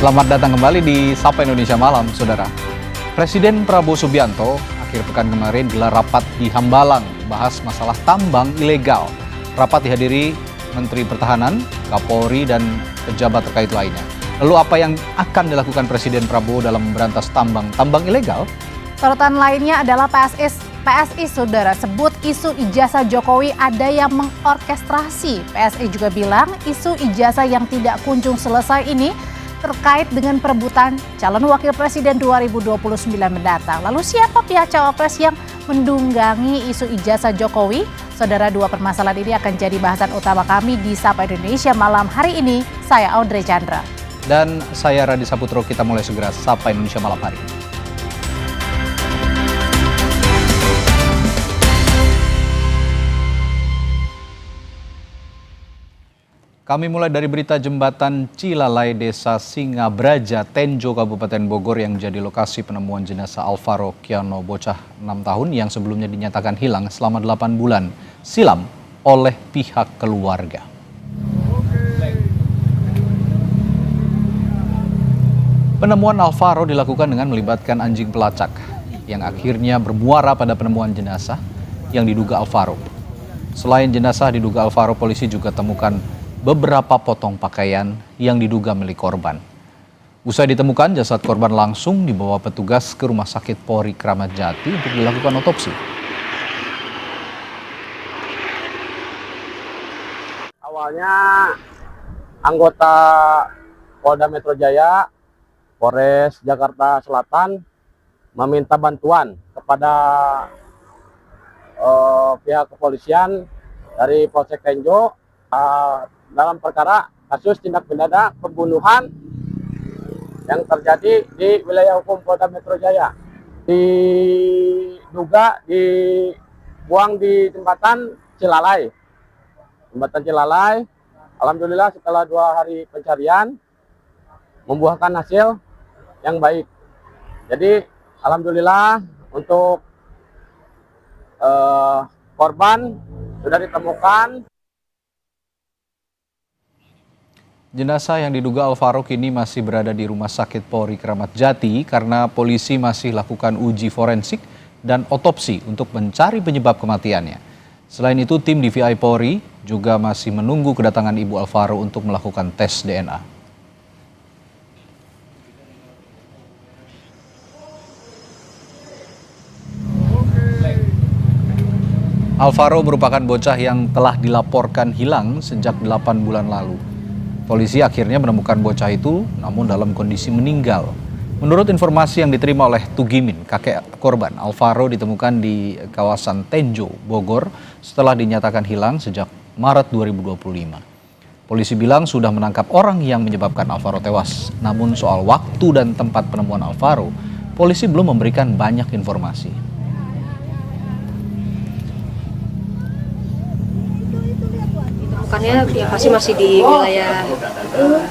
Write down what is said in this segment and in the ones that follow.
Selamat datang kembali di Sapa Indonesia Malam, Saudara. Presiden Prabowo Subianto akhir pekan kemarin gelar rapat di Hambalang, bahas masalah tambang ilegal. Rapat dihadiri Menteri Pertahanan, Kapolri, dan pejabat terkait lainnya. Lalu apa yang akan dilakukan Presiden Prabowo dalam memberantas tambang ilegal? Sorotan lainnya adalah PSI, Saudara, sebut isu ijazah Jokowi ada yang mengorkestrasi. PSI juga bilang isu ijazah yang tidak kunjung selesai ini terkait dengan perebutan calon wakil presiden 2029 mendatang. Lalu siapa pihak cawapres yang mendunggangi isu ijazah Jokowi? Saudara, dua permasalahan ini akan jadi bahasan utama kami di Sapa Indonesia Malam hari ini. Saya Audrey Chandra. Dan saya Radi Saputro, kita mulai segera Sapa Indonesia Malam hari ini. Kami mulai dari berita jembatan Cilalai, Desa Singabraja, Tenjo, Kabupaten Bogor yang jadi lokasi penemuan jenazah Alvaro Kiano, bocah 6 tahun yang sebelumnya dinyatakan hilang selama 8 bulan silam oleh pihak keluarga. Penemuan Alvaro dilakukan dengan melibatkan anjing pelacak yang akhirnya bermuara pada penemuan jenazah yang diduga Alvaro. Selain jenazah diduga Alvaro, polisi juga temukan beberapa potong pakaian yang diduga milik korban. Usai ditemukan, jasad korban langsung dibawa petugas ke Rumah Sakit Polri Kramat Jati untuk dilakukan otopsi. Awalnya anggota Polda Metro Jaya, Polres Jakarta Selatan meminta bantuan kepada pihak kepolisian dari Polsek Tenjo dalam perkara kasus tindak pidana pembunuhan yang terjadi di wilayah hukum Polda Metro Jaya. Diduga dibuang di jembatan Cilalai. Jembatan Cilalai, alhamdulillah setelah 2 hari pencarian membuahkan hasil yang baik. Jadi alhamdulillah untuk korban sudah ditemukan. Jenazah yang diduga Alvaro kini masih berada di Rumah Sakit Polri Kramat Jati karena polisi masih lakukan uji forensik dan otopsi untuk mencari penyebab kematiannya. Selain itu, tim DVI Polri juga masih menunggu kedatangan Ibu Alvaro untuk melakukan tes DNA. Alvaro merupakan bocah yang telah dilaporkan hilang sejak 8 bulan lalu. Polisi akhirnya menemukan bocah itu namun dalam kondisi meninggal. Menurut informasi yang diterima oleh Tugimin, kakek korban, Alvaro ditemukan di kawasan Tenjo, Bogor setelah dinyatakan hilang sejak Maret 2025. Polisi bilang sudah menangkap orang yang menyebabkan Alvaro tewas. Namun soal waktu dan tempat penemuan Alvaro, polisi belum memberikan banyak informasi. Ya pasti masih di wilayah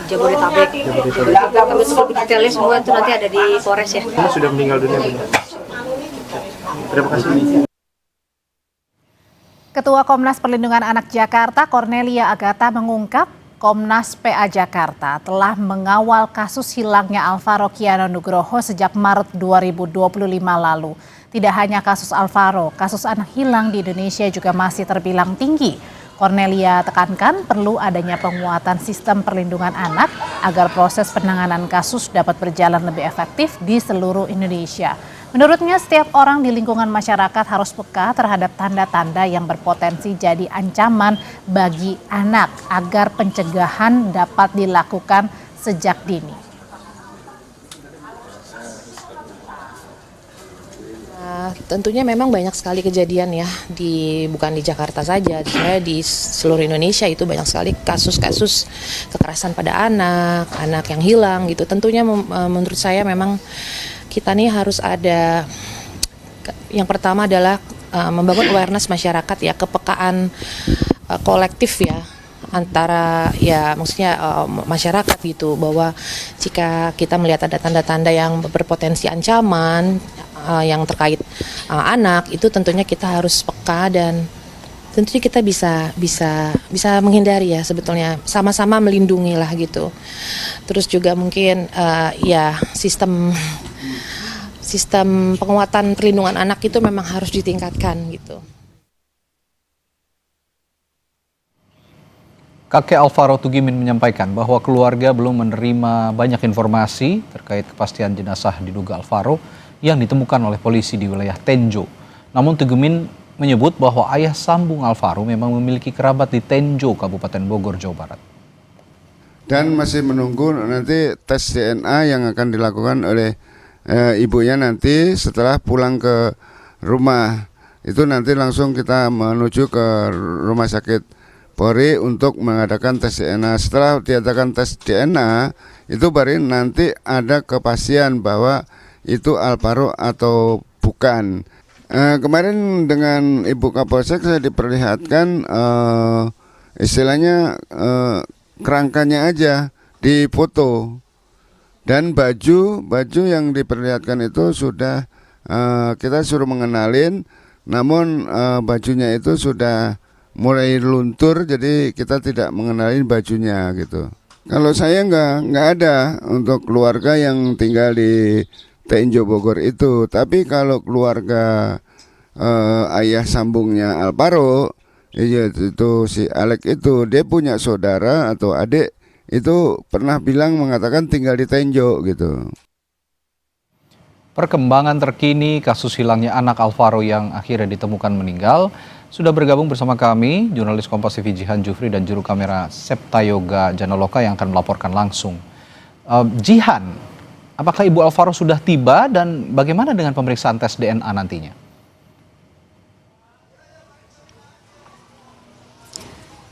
Jabodetabek. Kami lebih detailnya semua itu nanti ada di Polres ya. Ini sudah meninggal dunia. Terima kasih. Ketua Komnas Perlindungan Anak Jakarta, Cornelia Agatha, mengungkap Komnas PA Jakarta telah mengawal kasus hilangnya Alvaro Kiano Nugroho sejak Maret 2025 lalu. Tidak hanya kasus Alvaro, kasus anak hilang di Indonesia juga masih terbilang tinggi. Cornelia tekankan perlu adanya penguatan sistem perlindungan anak agar proses penanganan kasus dapat berjalan lebih efektif di seluruh Indonesia. Menurutnya, setiap orang di lingkungan masyarakat harus peka terhadap tanda-tanda yang berpotensi jadi ancaman bagi anak agar pencegahan dapat dilakukan sejak dini. Tentunya memang banyak sekali kejadian ya, bukan di Jakarta saja, di seluruh Indonesia itu banyak sekali kasus-kasus kekerasan pada anak yang hilang gitu. Tentunya menurut saya memang kita nih harus ada, yang pertama adalah membangun awareness masyarakat ya, kepekaan kolektif ya, antara ya maksudnya masyarakat gitu, bahwa jika kita melihat ada tanda-tanda yang berpotensi ancaman yang terkait anak, itu tentunya kita harus peka dan tentunya kita bisa menghindari ya sebetulnya, sama-sama melindungi lah gitu. Terus juga mungkin ya sistem penguatan perlindungan anak itu memang harus ditingkatkan gitu. Kakek Alvaro Tugimin menyampaikan bahwa keluarga belum menerima banyak informasi terkait kepastian jenazah diduga Alvaro yang ditemukan oleh polisi di wilayah Tenjo. Namun Tugimin menyebut bahwa ayah sambung Alvaro memang memiliki kerabat di Tenjo, Kabupaten Bogor, Jawa Barat. Dan masih menunggu nanti tes DNA yang akan dilakukan oleh ibunya nanti setelah pulang ke rumah. Itu nanti langsung kita menuju ke rumah sakit Polri untuk mengadakan tes DNA. Setelah diadakan tes DNA, itu baru nanti ada kepastian bahwa itu Alvaro atau bukan. Kemarin dengan Ibu Kapolsek saya diperlihatkan istilahnya kerangkanya aja dipoto. Dan baju yang diperlihatkan itu sudah kita suruh mengenalin, namun bajunya itu sudah mulai luntur, jadi kita tidak mengenalin bajunya gitu. Kalau saya nggak ada untuk keluarga yang tinggal di Tenjo Bogor itu, tapi kalau keluarga ayah sambungnya Alvaro, itu si Alek itu, dia punya saudara atau adik itu pernah bilang mengatakan tinggal di Tenjo gitu. Perkembangan terkini kasus hilangnya anak Alvaro yang akhirnya ditemukan meninggal. Sudah bergabung bersama kami jurnalis Kompas TV Jihan Jufri dan juru kamera Septa Yoga Janoloka yang akan melaporkan langsung. Jihan, apakah Ibu Alvaro sudah tiba dan bagaimana dengan pemeriksaan tes DNA nantinya?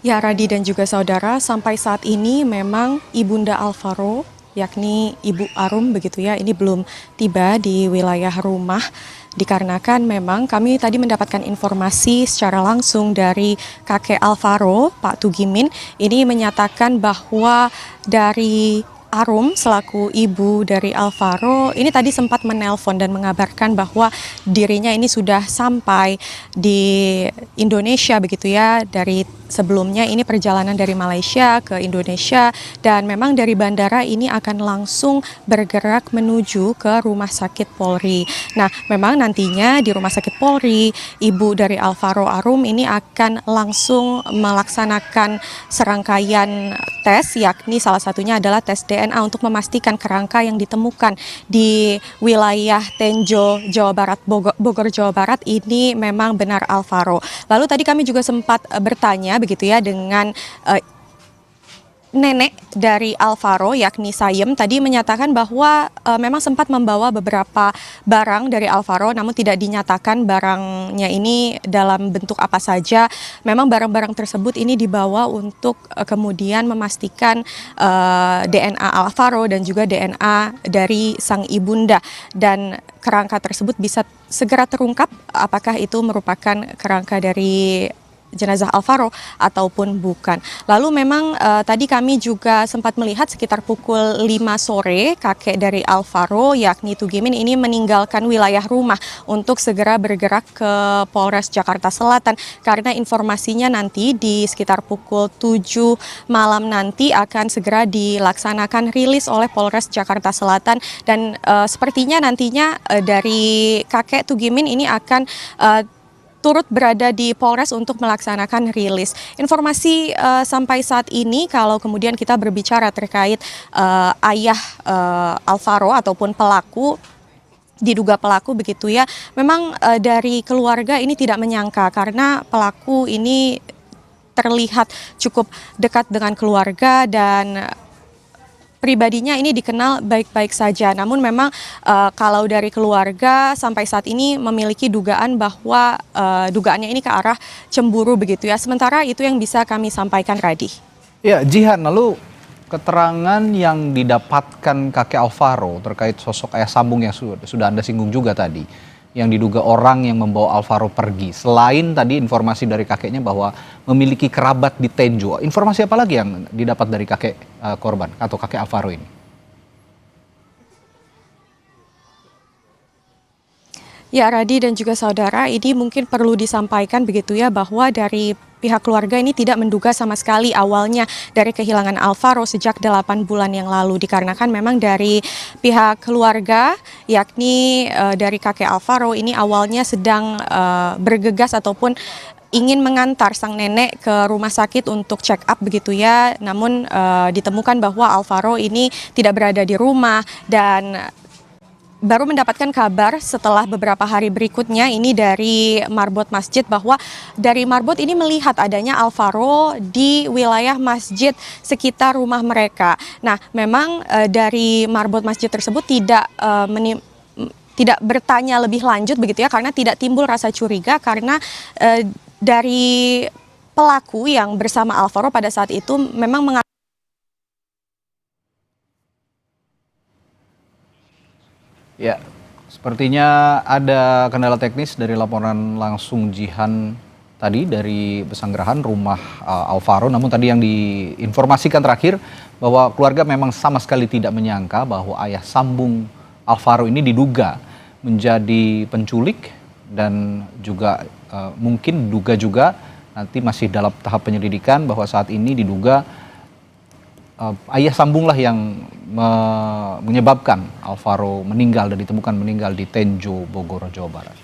Ya, Radi dan juga saudara, sampai saat ini memang Ibunda Alvaro, yakni Ibu Arum begitu ya, ini belum tiba di wilayah rumah. Dikarenakan memang kami tadi mendapatkan informasi secara langsung dari kakek Alvaro, Pak Tugimin, ini menyatakan bahwa dari Arum selaku ibu dari Alvaro ini tadi sempat menelpon dan mengabarkan bahwa dirinya ini sudah sampai di Indonesia begitu ya, dari sebelumnya ini perjalanan dari Malaysia ke Indonesia dan memang dari bandara ini akan langsung bergerak menuju ke Rumah Sakit Polri. Nah, memang nantinya di Rumah Sakit Polri, ibu dari Alvaro Arum ini akan langsung melaksanakan serangkaian tes, yakni salah satunya adalah tes DNA untuk memastikan kerangka yang ditemukan di wilayah Tenjo, Jawa Barat, Bogor, Jawa Barat ini memang benar Alvaro. Lalu tadi kami juga sempat bertanya begitu ya dengan nenek dari Alvaro yakni Sayem tadi menyatakan bahwa memang sempat membawa beberapa barang dari Alvaro, namun tidak dinyatakan barangnya ini dalam bentuk apa saja. Memang barang-barang tersebut ini dibawa untuk kemudian memastikan DNA Alvaro dan juga DNA dari sang ibunda, dan kerangka tersebut bisa segera terungkap apakah itu merupakan kerangka dari jenazah Alvaro ataupun bukan. Lalu memang tadi kami juga sempat melihat sekitar pukul 5 sore kakek dari Alvaro yakni Tugimin ini meninggalkan wilayah rumah untuk segera bergerak ke Polres Jakarta Selatan karena informasinya nanti di sekitar pukul 7 malam nanti akan segera dilaksanakan rilis oleh Polres Jakarta Selatan dan sepertinya nantinya dari kakek Tugimin ini akan turut berada di Polres untuk melaksanakan rilis. Informasi sampai saat ini kalau kemudian kita berbicara terkait ayah Alvaro ataupun pelaku, diduga pelaku begitu ya, memang dari keluarga ini tidak menyangka karena pelaku ini terlihat cukup dekat dengan keluarga dan pribadinya ini dikenal baik-baik saja. Namun memang kalau dari keluarga sampai saat ini memiliki dugaan bahwa dugaannya ini ke arah cemburu begitu ya. Sementara itu yang bisa kami sampaikan, Radi. Ya, Jihan, lalu keterangan yang didapatkan kakek Alvaro terkait sosok ayah sambung yang sudah Anda singgung juga tadi, yang diduga orang yang membawa Alvaro pergi. Selain tadi informasi dari kakeknya bahwa memiliki kerabat di Tenjo, informasi apa lagi yang didapat dari kakek korban atau kakek Alvaro ini? Ya, Radi dan juga saudara, ini mungkin perlu disampaikan begitu ya bahwa dari pihak keluarga ini tidak menduga sama sekali awalnya dari kehilangan Alvaro sejak 8 bulan yang lalu, dikarenakan memang dari pihak keluarga yakni dari kakek Alvaro ini awalnya sedang bergegas ataupun ingin mengantar sang nenek ke rumah sakit untuk check up begitu ya, namun ditemukan bahwa Alvaro ini tidak berada di rumah dan baru mendapatkan kabar setelah beberapa hari berikutnya ini dari marbot masjid bahwa dari marbot ini melihat adanya Alvaro di wilayah masjid sekitar rumah mereka. Nah, memang dari marbot masjid tersebut tidak bertanya lebih lanjut begitu ya, karena tidak timbul rasa curiga karena dari pelaku yang bersama Alvaro pada saat itu memang Ya, sepertinya ada kendala teknis dari laporan langsung Jihan tadi dari Pesanggerahan rumah Alvaro. Namun tadi yang diinformasikan terakhir bahwa keluarga memang sama sekali tidak menyangka bahwa ayah sambung Alvaro ini diduga menjadi penculik dan juga mungkin diduga juga nanti masih dalam tahap penyelidikan bahwa saat ini diduga ayah sambunglah yang menyebabkan Alvaro meninggal dan ditemukan meninggal di Tenjo, Bogor, Jawa Barat.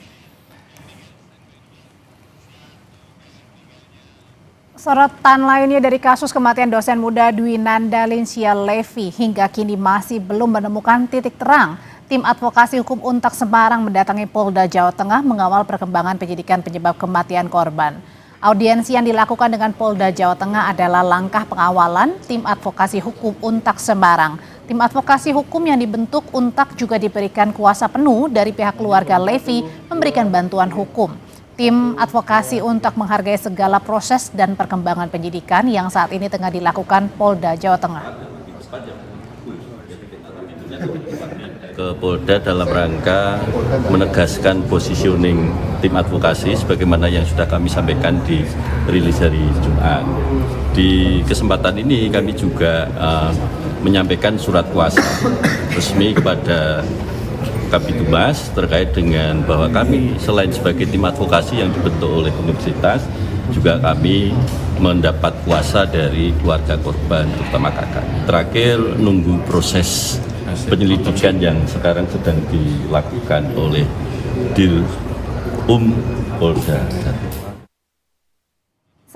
Sorotan lainnya dari kasus kematian dosen muda Dwi Nanda Linsia Levi hingga kini masih belum menemukan titik terang. Tim Advokasi Hukum Untak Semarang mendatangi Polda Jawa Tengah mengawal perkembangan penyidikan penyebab kematian korban. Audiensi yang dilakukan dengan Polda Jawa Tengah adalah langkah pengawalan Tim Advokasi Hukum Untak Semarang. Tim advokasi hukum yang dibentuk Untak juga diberikan kuasa penuh dari pihak keluarga Levi memberikan bantuan hukum. Tim advokasi Untak menghargai segala proses dan perkembangan penyidikan yang saat ini tengah dilakukan Polda Jawa Tengah. Ke Polda dalam rangka menegaskan positioning tim advokasi sebagaimana yang sudah kami sampaikan di rilis hari Jumat. Di kesempatan ini kami juga menyampaikan surat kuasa resmi kepada Kabitumas terkait dengan bahwa kami selain sebagai tim advokasi yang dibentuk oleh universitas, juga kami mendapat kuasa dari keluarga korban terutama kakak. Terakhir nunggu proses penyelidikan yang sekarang sedang dilakukan oleh Polda.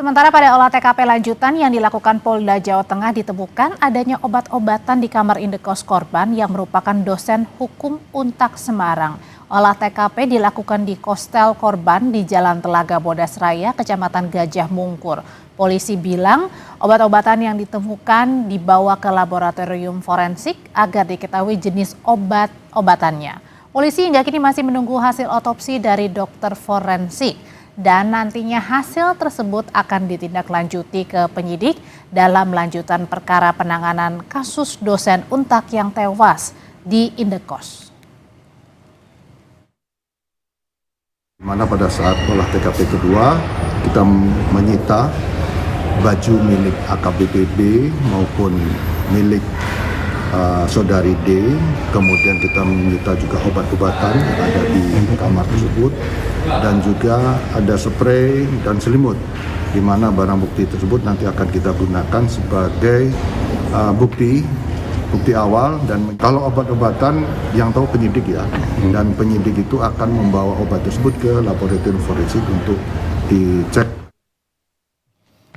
Sementara pada olah TKP lanjutan yang dilakukan Polda Jawa Tengah ditemukan adanya obat-obatan di kamar indekos korban yang merupakan dosen hukum Untak Semarang. Olah TKP dilakukan di kostel korban di Jalan Telaga Bodas Raya, Kecamatan Gajah Mungkur. Polisi bilang obat-obatan yang ditemukan dibawa ke laboratorium forensik agar diketahui jenis obat-obatannya. Polisi hingga kini masih menunggu hasil otopsi dari dokter forensik dan nantinya hasil tersebut akan ditindaklanjuti ke penyidik dalam lanjutan perkara penanganan kasus dosen Untak yang tewas di Indekos. Mana pada saat olah TKP kedua kita menyita baju milik AKBP maupun milik saudari D, kemudian kita menyita juga obat-obatan yang ada di kamar tersebut dan juga ada spray dan selimut, di mana barang bukti tersebut nanti akan kita gunakan sebagai bukti awal. Dan kalau obat-obatan yang tahu penyidik ya, dan penyidik itu akan membawa obat tersebut ke laboratorium forensik untuk dicek.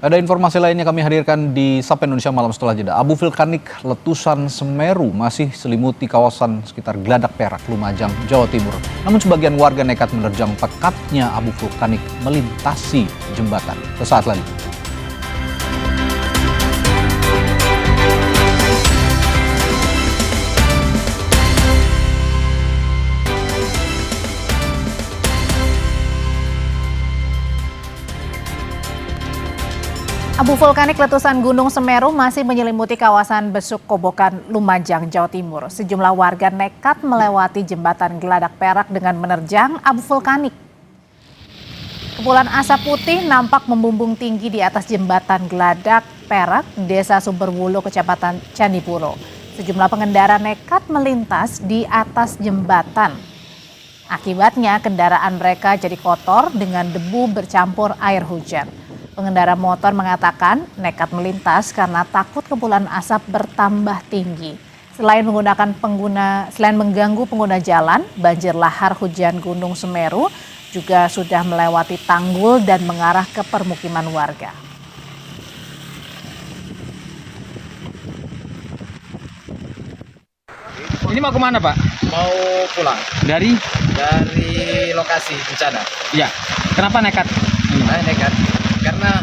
Ada informasi lainnya kami hadirkan di Sapa Indonesia Malam setelah jeda. Abu vulkanik letusan Semeru masih selimuti kawasan sekitar Geladak Perak, Lumajang, Jawa Timur. Namun sebagian warga nekat menerjang pekatnya abu vulkanik melintasi jembatan. Sesaat lagi. Abu vulkanik letusan Gunung Semeru masih menyelimuti kawasan Besuk Kobokan, Lumajang, Jawa Timur. Sejumlah warga nekat melewati jembatan Geladak Perak dengan menerjang abu vulkanik. Kepulan asap putih nampak membumbung tinggi di atas jembatan Geladak Perak, Desa Sumberwulu, Kecamatan Candipuro. Sejumlah pengendara nekat melintas di atas jembatan. Akibatnya kendaraan mereka jadi kotor dengan debu bercampur air hujan. Pengendara motor mengatakan nekat melintas karena takut kepulan asap bertambah tinggi. Selain mengganggu pengguna jalan, banjir lahar hujan Gunung Semeru juga sudah melewati tanggul dan mengarah ke permukiman warga. Ini mau kemana, Pak? Mau pulang Dari? dari lokasi bencana. Ya. Kenapa nekat? Nekat karena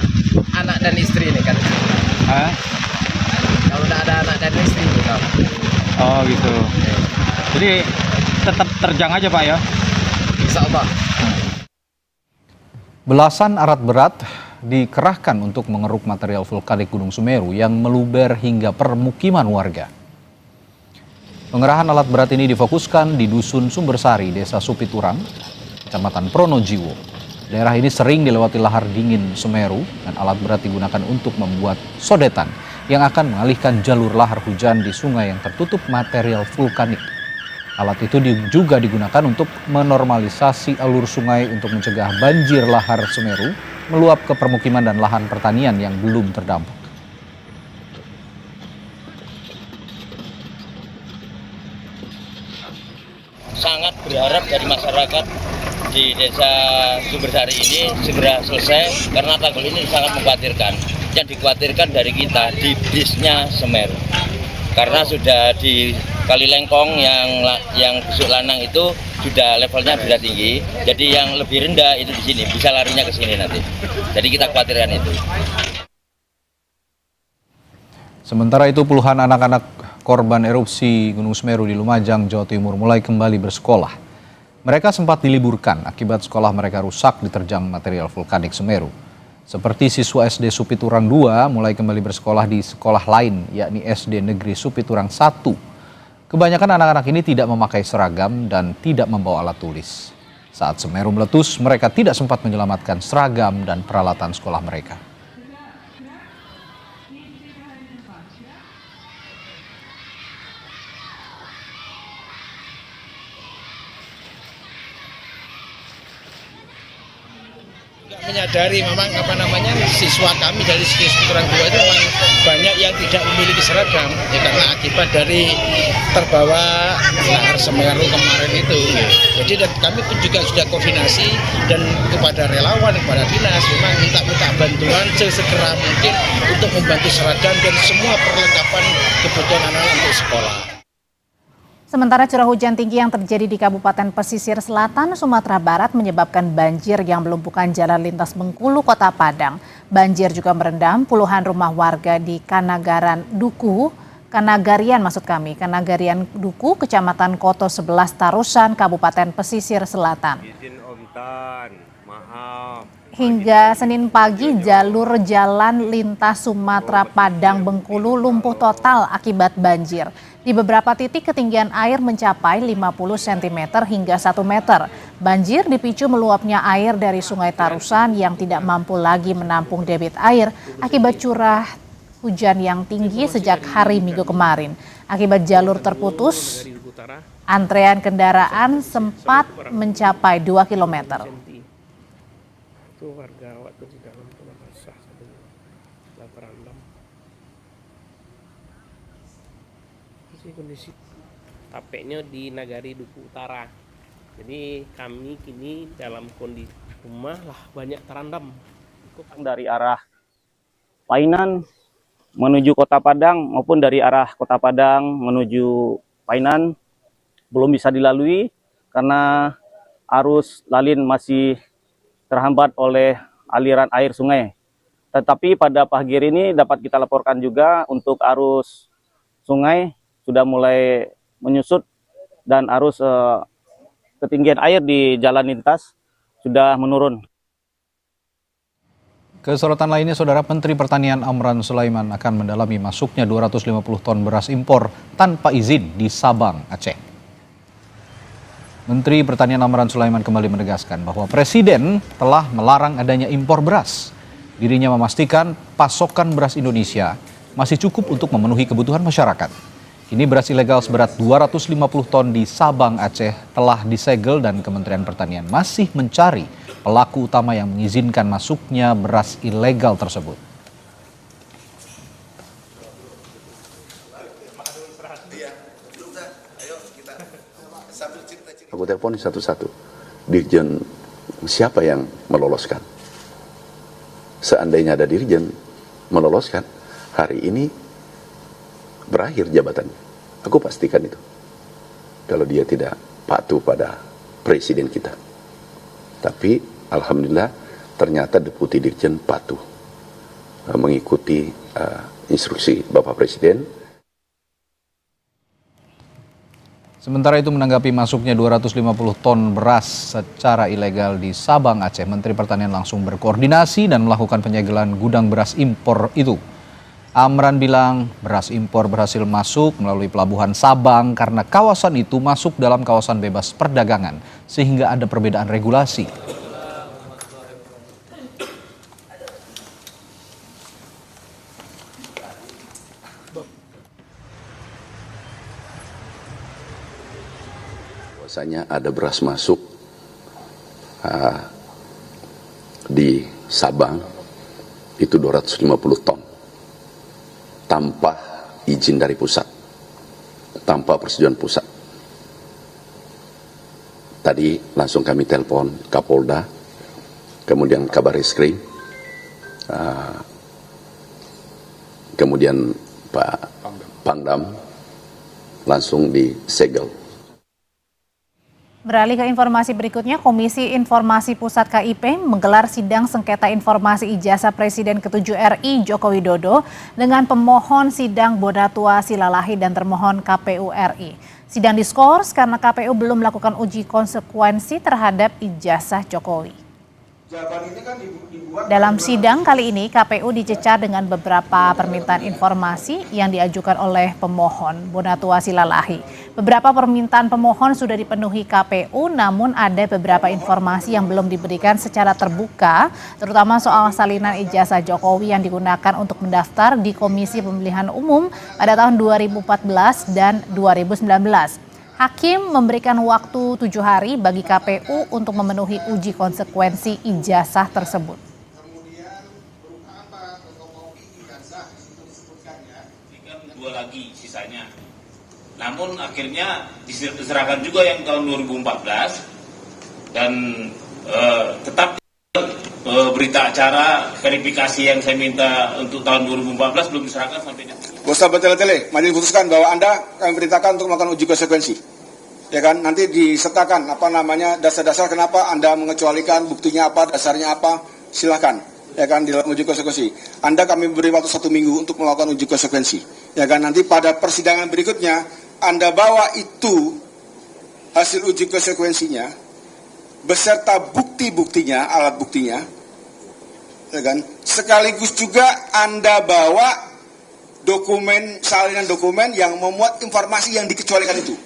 anak dan istri ini kan. Kalau tidak ada anak dan istri gitu. Oh gitu. Jadi tetap terjang aja, Pak ya? Insya Allah. Belasan alat berat dikerahkan untuk mengeruk material vulkanik Gunung Semeru yang meluber hingga permukiman warga. Pengerahan alat berat ini difokuskan di Dusun Sumbersari, Desa Supiturang, Kecamatan Pronojiwo. Daerah ini sering dilewati lahar dingin Semeru dan alat berat digunakan untuk membuat sodetan yang akan mengalihkan jalur lahar hujan di sungai yang tertutup material vulkanik. Alat itu juga digunakan untuk menormalisasi alur sungai untuk mencegah banjir lahar Semeru meluap ke permukiman dan lahan pertanian yang belum terdampak. Sangat berharap dari masyarakat di Desa Sumbersari ini segera selesai karena tanggul ini sangat mengkhawatirkan. Yang dikhawatirkan dari kita di bisnya Semeru. Karena sudah di Kali Lengkong yang Besuk Lanang itu sudah levelnya sudah tinggi. Jadi yang lebih rendah itu di sini, bisa larinya ke sini nanti. Jadi kita khawatirkan itu. Sementara itu puluhan anak-anak korban erupsi Gunung Semeru di Lumajang, Jawa Timur mulai kembali bersekolah. Mereka sempat diliburkan akibat sekolah mereka rusak diterjang material vulkanik Semeru. Seperti siswa SD Supiturang 2 mulai kembali bersekolah di sekolah lain, yakni SD Negeri Supiturang 1. Kebanyakan anak-anak ini tidak memakai seragam dan tidak membawa alat tulis. Saat Semeru meletus, mereka tidak sempat menyelamatkan seragam dan peralatan sekolah mereka. Menyadari memang siswa kami dari Supiturang 2 itu memang banyak yang tidak memiliki seragam ya, karena akibat dari terbawa lahar Semeru kemarin itu. Jadi dan kami pun juga sudah koordinasi dan kepada relawan, kepada dinas memang minta bantuan sesegera mungkin untuk membantu seragam dan semua perlengkapan kebutuhan anak-anak untuk sekolah. Sementara curah hujan tinggi yang terjadi di Kabupaten Pesisir Selatan, Sumatera Barat menyebabkan banjir yang melumpuhkan jalan lintas Bengkulu, Kota Padang. Banjir juga merendam puluhan rumah warga di Kanagarian Duku, Kecamatan Koto 11 Tarusan, Kabupaten Pesisir Selatan. Hingga Senin pagi, jalur jalan lintas Sumatera Padang Bengkulu lumpuh total akibat banjir. Di beberapa titik ketinggian air mencapai 50 cm hingga 1 meter. Banjir dipicu meluapnya air dari Sungai Tarusan yang tidak mampu lagi menampung debit air akibat curah hujan yang tinggi sejak hari Minggu kemarin. Akibat jalur terputus, antrean kendaraan sempat mencapai 2 km. Itu warga waktu di dalam rumah basah terendam. Ini kondisi tapeknya di Nagari Duku Utara. Jadi kami kini dalam kondisi rumah lah banyak terendam. Dari arah Painan menuju Kota Padang maupun dari arah Kota Padang menuju Painan belum bisa dilalui karena arus lalin masih terhambat oleh aliran air sungai. Tetapi pada pagi hari ini dapat kita laporkan juga untuk arus sungai sudah mulai menyusut dan arus ketinggian air di jalan lintas sudah menurun. Kesorotan lainnya, Saudara, Menteri Pertanian Amran Sulaiman akan mendalami masuknya 250 ton beras impor tanpa izin di Sabang, Aceh. Menteri Pertanian Amran Sulaiman kembali menegaskan bahwa Presiden telah melarang adanya impor beras. Dirinya memastikan pasokan beras Indonesia masih cukup untuk memenuhi kebutuhan masyarakat. Kini beras ilegal seberat 250 ton di Sabang, Aceh telah disegel dan Kementerian Pertanian masih mencari pelaku utama yang mengizinkan masuknya beras ilegal tersebut. Aku telepon satu-satu. Dirjen siapa yang meloloskan? Seandainya ada dirjen meloloskan, hari ini berakhir jabatannya. Aku pastikan itu. Kalau dia tidak patuh pada presiden kita. Tapi alhamdulillah ternyata Deputi Dirjen patuh mengikuti instruksi Bapak Presiden. Sementara itu menanggapi masuknya 250 ton beras secara ilegal di Sabang, Aceh, Menteri Pertanian langsung berkoordinasi dan melakukan penyegelan gudang beras impor itu. Amran bilang beras impor berhasil masuk melalui pelabuhan Sabang karena kawasan itu masuk dalam kawasan bebas perdagangan sehingga ada perbedaan regulasi. Bahwasanya ada beras masuk di Sabang itu 250 ton tanpa izin dari pusat, tanpa persetujuan pusat. Tadi langsung kami telepon Kapolda, kemudian Kabareskrim, kemudian Pak Pangdam, langsung disegel. Beralih ke informasi berikutnya, Komisi Informasi Pusat KIP menggelar sidang sengketa informasi ijazah Presiden ke-7 RI Joko Widodo dengan pemohon sidang Bonatua Silalahi dan termohon KPU RI. Sidang diskors karena KPU belum melakukan uji konsekuensi terhadap ijazah Jokowi. Dalam sidang kali ini, KPU dicecar dengan beberapa permintaan informasi yang diajukan oleh pemohon Bonatua Silalahi. Beberapa permintaan pemohon sudah dipenuhi KPU, namun ada beberapa informasi yang belum diberikan secara terbuka, terutama soal salinan ijazah Jokowi yang digunakan untuk mendaftar di Komisi Pemilihan Umum pada tahun 2014 dan 2019. Hakim memberikan waktu 7 hari bagi KPU untuk memenuhi uji konsekuensi ijazah tersebut. Dua lagi sisanya. Namun akhirnya diserahkan juga yang tahun 2014 dan tetap berita acara verifikasi yang saya minta untuk tahun 2014 belum diserahkan sampai detik. Gosah bertele-tele, majelis putuskan bahwa Anda kami perintahkan untuk melakukan uji konsekuensi. Ya kan, nanti disertakan dasar-dasar kenapa Anda mengecualikan, buktinya apa, dasarnya apa, silakan. Ya kan, di dalam uji konsekuensi. Anda kami beri waktu 1 minggu untuk melakukan uji konsekuensi. Ya kan, nanti pada persidangan berikutnya Anda bawa itu hasil uji konsekuensinya beserta bukti-buktinya, alat buktinya. Ya kan, sekaligus juga Anda bawa salinan dokumen yang memuat informasi yang dikecualikan itu.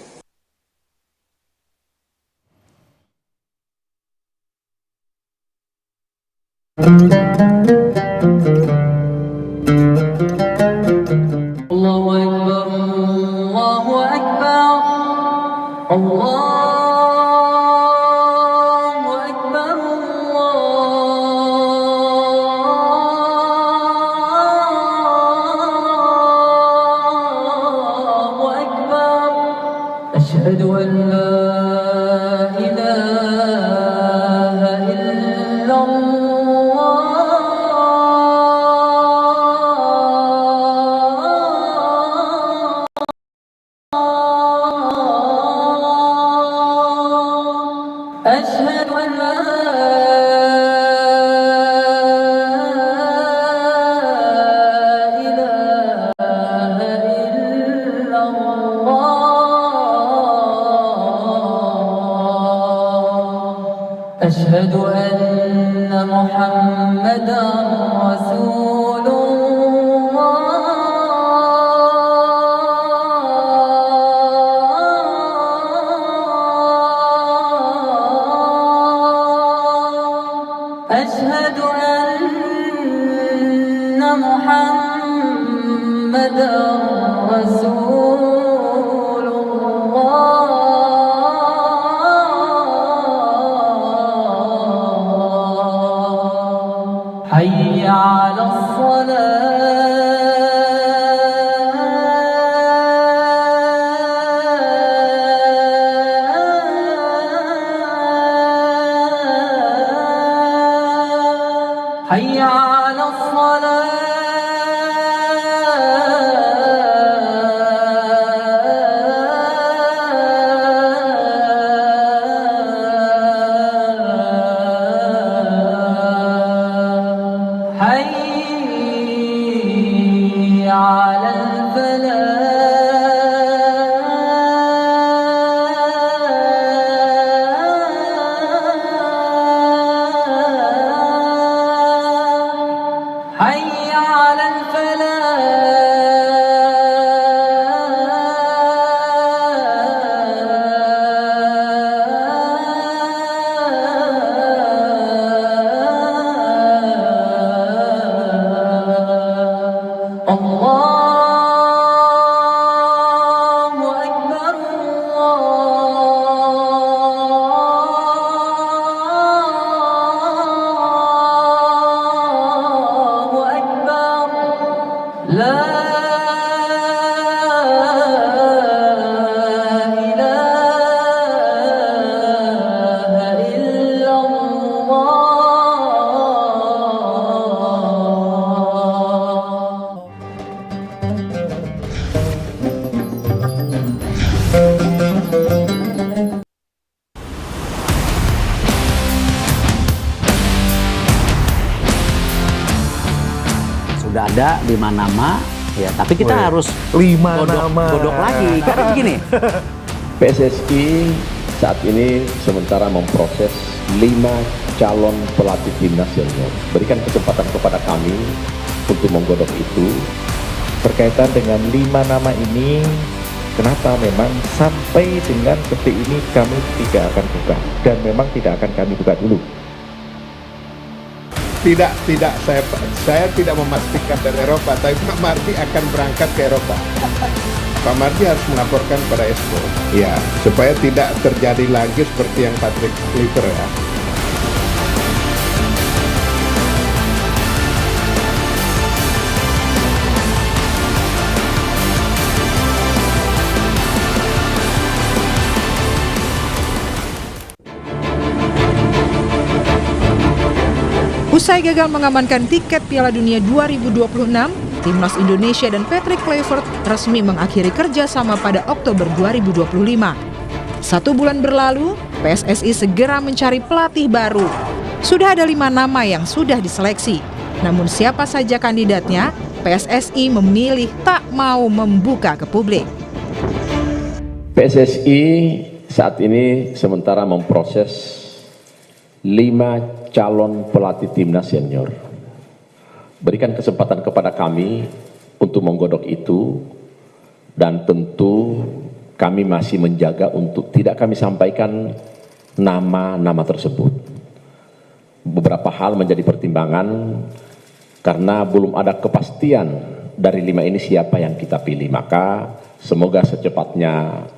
Allahu Akbar, Allahu Akbar, Allahu Akbar, Allahu Akbar. Asyhadu an la ilaha illallah. أشهد أن لا إله إلا الله أشهد أن محمدا رسول أشهد أن محمدا رسول الصلاة حي على الصلاة حي على الفلاح حي على الفلاح الله أكبر الله أكبر لا إله إلا الله. Sudah ada 5 nama, ya. Tapi kita Wih, harus 5 nama. godok lagi. Karena begini, PSSI saat ini sementara memproses 5 calon pelatih timnas senior. Berikan kesempatan kepada kami untuk menggodok itu. Berkaitan dengan 5 nama ini, kenapa memang sampai dengan detik ini kami tidak akan buka, dan memang tidak akan kami buka dulu. Tidak, saya tidak memastikan dari Eropa, tapi Pak Mardi akan berangkat ke Eropa. Pak Mardi harus melaporkan pada Esko, ya, supaya tidak terjadi lagi seperti yang Patrick Kluivert ya. Usai gagal mengamankan tiket Piala Dunia 2026, Timnas Indonesia dan Patrick Kluivert resmi mengakhiri kerjasama pada Oktober 2025. 1 bulan berlalu, PSSI segera mencari pelatih baru. Sudah ada 5 nama yang sudah diseleksi. Namun siapa saja kandidatnya, PSSI memilih tak mau membuka ke publik. PSSI saat ini sementara memproses 5 calon pelatih timnas senior. Berikan kesempatan kepada kami untuk menggodok itu, dan tentu kami masih menjaga untuk tidak kami sampaikan nama-nama tersebut. Beberapa hal menjadi pertimbangan karena belum ada kepastian dari 5 ini siapa yang kita pilih. Maka semoga secepatnya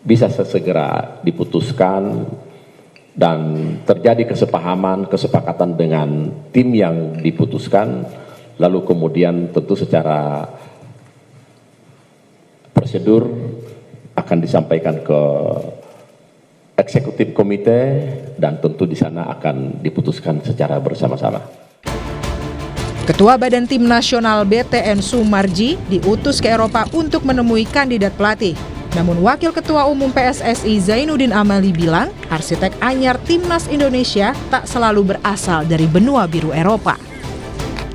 bisa sesegera diputuskan dan terjadi kesepakatan dengan tim yang diputuskan, lalu kemudian tentu secara prosedur akan disampaikan ke eksekutif komite, dan tentu di sana akan diputuskan secara bersama-sama. Ketua Badan Tim Nasional BTN Sumarji diutus ke Eropa untuk menemui kandidat pelatih. Namun Wakil Ketua Umum PSSI Zainuddin Amali bilang, arsitek anyar Timnas Indonesia tak selalu berasal dari benua biru Eropa.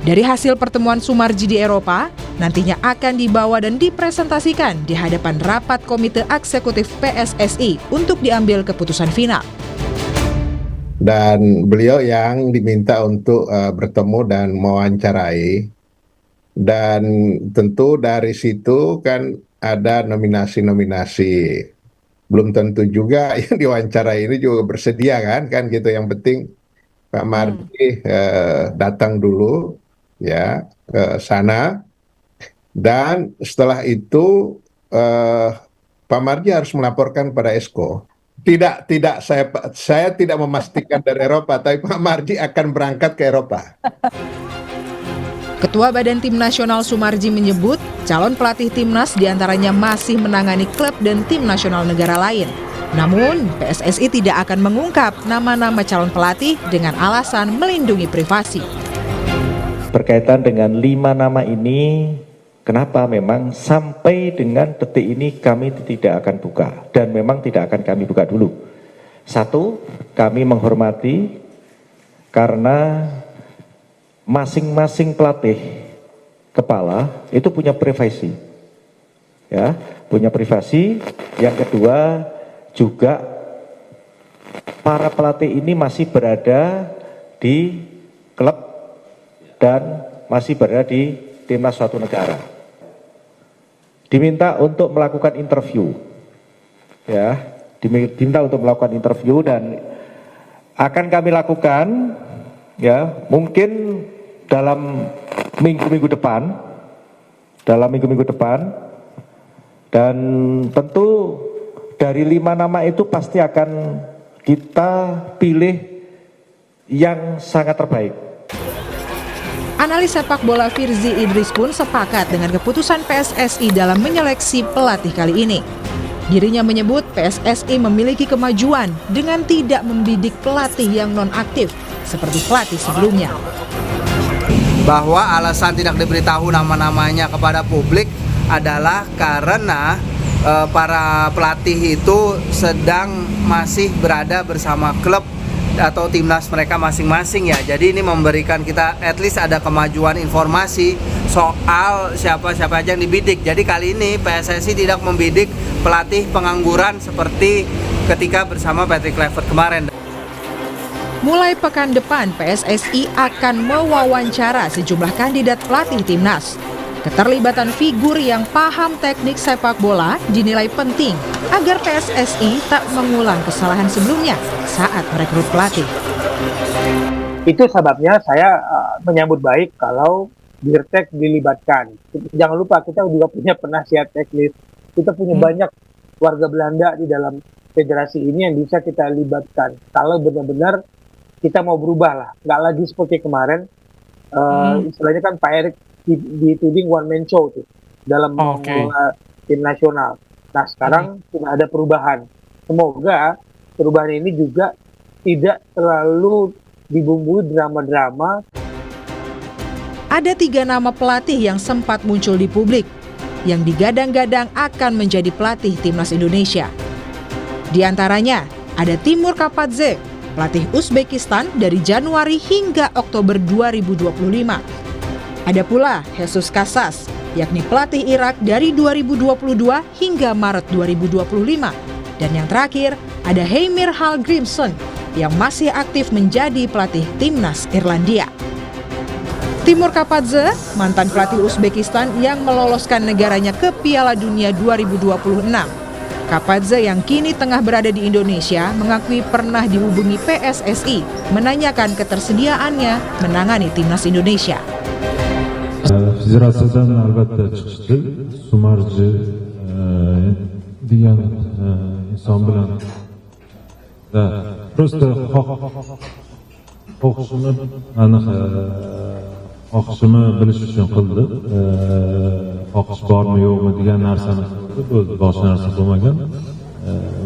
Dari hasil pertemuan Sumarji di Eropa, nantinya akan dibawa dan dipresentasikan di hadapan rapat Komite Eksekutif PSSI untuk diambil keputusan final. Dan beliau yang diminta untuk bertemu dan mewawancarai, dan tentu dari situ kan ada nominasi-nominasi. Belum tentu juga yang diwawancara ini juga bersedia kan gitu. Yang penting Pak Mardi datang dulu ya ke sana, dan setelah itu Pak Mardi harus melaporkan pada Esko. Tidak, saya tidak memastikan dari Eropa, tapi Pak Mardi akan berangkat ke Eropa. Ketua Badan Tim Nasional Sumarji menyebut calon pelatih timnas diantaranya masih menangani klub dan tim nasional negara lain. Namun, PSSI tidak akan mengungkap nama-nama calon pelatih dengan alasan melindungi privasi. Berkaitan dengan 5 nama ini, kenapa memang sampai dengan detik ini kami tidak akan buka dan memang tidak akan kami buka dulu. Satu, kami menghormati karena masing-masing pelatih kepala itu punya privasi, ya, punya privasi. Yang kedua juga para pelatih ini masih berada di klub dan masih berada di timnas suatu negara. Diminta untuk melakukan interview, ya, diminta untuk melakukan interview dan akan kami lakukan, ya, mungkin dalam minggu-minggu depan, dan tentu dari 5 nama itu pasti akan kita pilih yang sangat terbaik. Analis sepak bola Firzi Idris pun sepakat dengan keputusan PSSI dalam menyeleksi pelatih kali ini. Dirinya menyebut PSSI memiliki kemajuan dengan tidak membidik pelatih yang non-aktif seperti pelatih sebelumnya. Bahwa alasan tidak diberitahu nama-namanya kepada publik adalah karena para pelatih itu sedang masih berada bersama klub atau timnas mereka masing-masing, ya. Jadi ini memberikan kita at least ada kemajuan informasi soal siapa-siapa aja yang dibidik. Jadi kali ini PSSI tidak membidik pelatih pengangguran seperti ketika bersama Patrick Kluivert kemarin. Mulai pekan depan, PSSI akan mewawancara sejumlah kandidat pelatih timnas. Keterlibatan figur yang paham teknik sepak bola dinilai penting agar PSSI tak mengulang kesalahan sebelumnya saat merekrut pelatih. Itu sebabnya saya menyambut baik kalau Dirtek dilibatkan. Jangan lupa kita juga punya penasihat teknis. Kita punya banyak warga Belanda di dalam federasi ini yang bisa kita libatkan. Kalau benar-benar kita mau berubah lah, nggak lagi seperti kemarin. Istilahnya kan Pak Erik dituding one man show tuh dalam mengelola tim nasional. Nah sekarang sudah ada perubahan. Semoga perubahan ini juga tidak terlalu dibumbui drama-drama. Ada 3 nama pelatih yang sempat muncul di publik yang digadang-gadang akan menjadi pelatih timnas Indonesia. Di antaranya ada Timur Kapadze, pelatih Uzbekistan dari Januari hingga Oktober 2025. Ada pula Jesus Casas, yakni pelatih Irak dari 2022 hingga Maret 2025. Dan yang terakhir, ada Heimir Hallgrímsson yang masih aktif menjadi pelatih timnas Irlandia. Timur Kapadze, mantan pelatih Uzbekistan yang meloloskan negaranya ke Piala Dunia 2026. Kapadze yang kini tengah berada di Indonesia mengakui pernah dihubungi PSSI menanyakan ketersediaannya menangani timnas Indonesia. Federasyondan albatta chiqishdi. Sumarji degan inson bilan просто xohishimni aniq xohishimni bilish uchun qildi. Xohish bormi yo'qmi degan narsani qildi. Boshqa narsa bo'lmagan.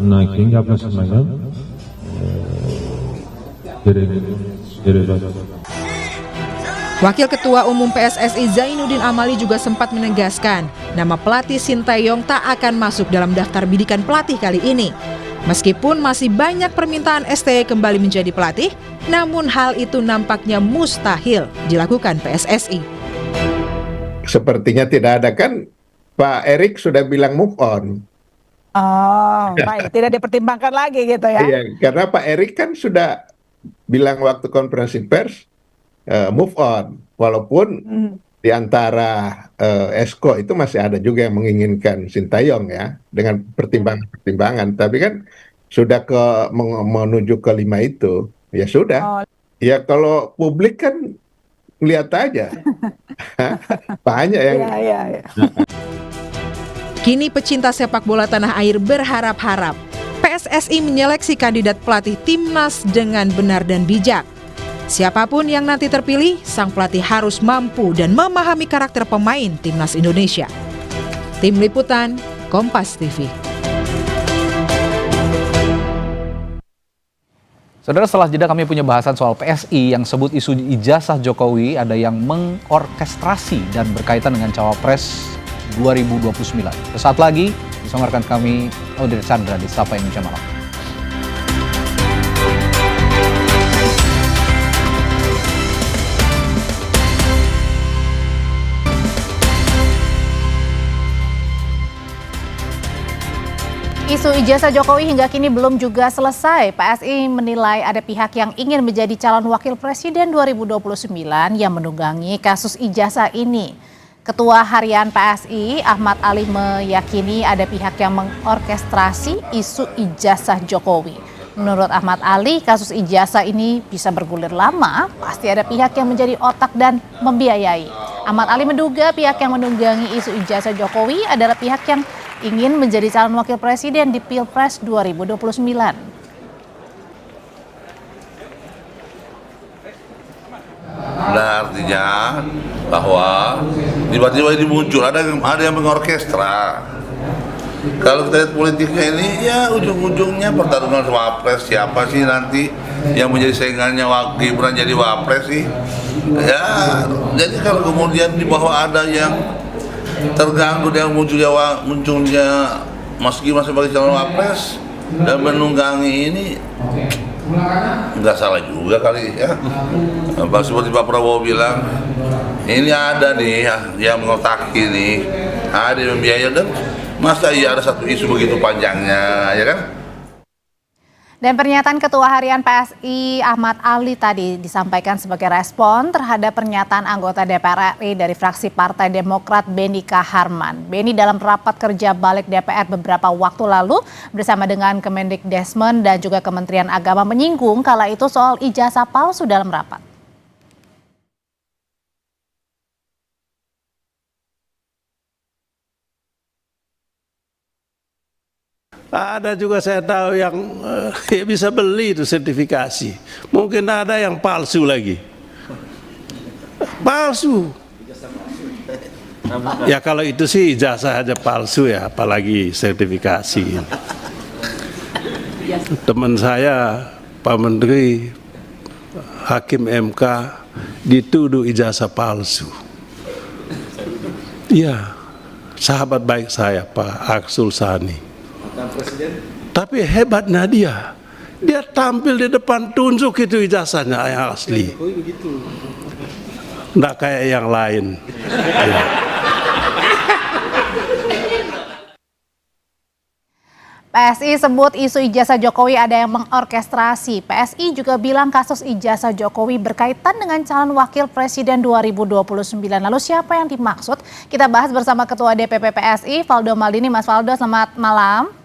Undan keyin gaplashilmagan. Kerak. Wakil Ketua Umum PSSI Zainuddin Amali juga sempat menegaskan nama pelatih Sintayong tak akan masuk dalam daftar bidikan pelatih kali ini. Meskipun masih banyak permintaan STY kembali menjadi pelatih, namun hal itu nampaknya mustahil dilakukan PSSI. Sepertinya tidak ada, kan Pak Erik sudah bilang move on. Oh, baik, tidak dipertimbangkan lagi gitu ya. Iya, karena Pak Erik kan sudah bilang waktu konferensi pers move on, walaupun di antara Esko itu masih ada juga yang menginginkan Sintayong ya, dengan pertimbangan-pertimbangan, tapi kan sudah menuju ke 5 itu, ya sudah. Ya kalau publik kan lihat aja, banyak yang. Ya. Kini pecinta sepak bola tanah air berharap-harap PSSI menyeleksi kandidat pelatih timnas dengan benar dan bijak. Siapapun yang nanti terpilih, sang pelatih harus mampu dan memahami karakter pemain Timnas Indonesia. Tim Liputan, Kompas TV. Saudara, setelah jeda kami punya bahasan soal PSI yang sebut isu ijazah Jokowi ada yang mengorkestrasi dan berkaitan dengan Cawapres 2029. Sesaat lagi bersama rekan kami Audrey Chandra di Sapa Indonesia Malam. Isu ijazah Jokowi hingga kini belum juga selesai. PSI menilai ada pihak yang ingin menjadi calon wakil presiden 2029 yang menunggangi kasus ijazah ini. Ketua Harian PSI Ahmad Ali meyakini ada pihak yang mengorkestrasi isu ijazah Jokowi. Menurut Ahmad Ali, kasus ijazah ini bisa bergulir lama, pasti ada pihak yang menjadi otak dan membiayai. Ahmad Ali menduga pihak yang menunggangi isu ijazah Jokowi adalah pihak yang ingin menjadi calon wakil presiden di Pilpres 2029. Nah, artinya bahwa tiba-tiba ini muncul ada yang mengorkestra. Kalau kita lihat politiknya ini, ya ujung-ujungnya pertarungan wapres, siapa sih nanti yang menjadi saingannya Gibran jadi wapres sih? Ya, jadi kalau kemudian di bawah ada yang terganggu dengan munculnya Mas Gibran sebagai calon wapres dan menunggangi ini, nggak salah juga kali ya. Seperti Pak Prabowo bilang, ini ada nih yang mengotaki nih, ada yang membiayai, dan masa iya ada satu isu begitu panjangnya, ya kan? Dan pernyataan Ketua Harian PSI Ahmad Ali tadi disampaikan sebagai respon terhadap pernyataan anggota DPR RI dari fraksi Partai Demokrat Beni Kaharman. Beni dalam rapat kerja balik DPR beberapa waktu lalu bersama dengan Kemendikbud dan juga Kementerian Agama menyinggung kala itu soal ijazah palsu dalam rapat. Ada juga saya tahu yang bisa beli itu sertifikasi. Mungkin ada yang palsu lagi. Palsu. Ya kalau itu sih ijazah aja palsu ya, apalagi sertifikasi. Teman saya, Pak Menteri, Hakim MK, dituduh ijazah palsu. Iya, sahabat baik saya Pak Arsul Sani. Tapi hebatnya dia tampil di depan tunjuk itu ijazahnya yang asli, nggak kayak yang lain. PSI sebut isu ijazah Jokowi ada yang mengorkestrasi. PSI juga bilang kasus ijazah Jokowi berkaitan dengan calon wakil presiden 2029. Lalu siapa yang dimaksud? Kita bahas bersama Ketua DPP PSI Valdo Maldini. Mas Valdo, selamat malam.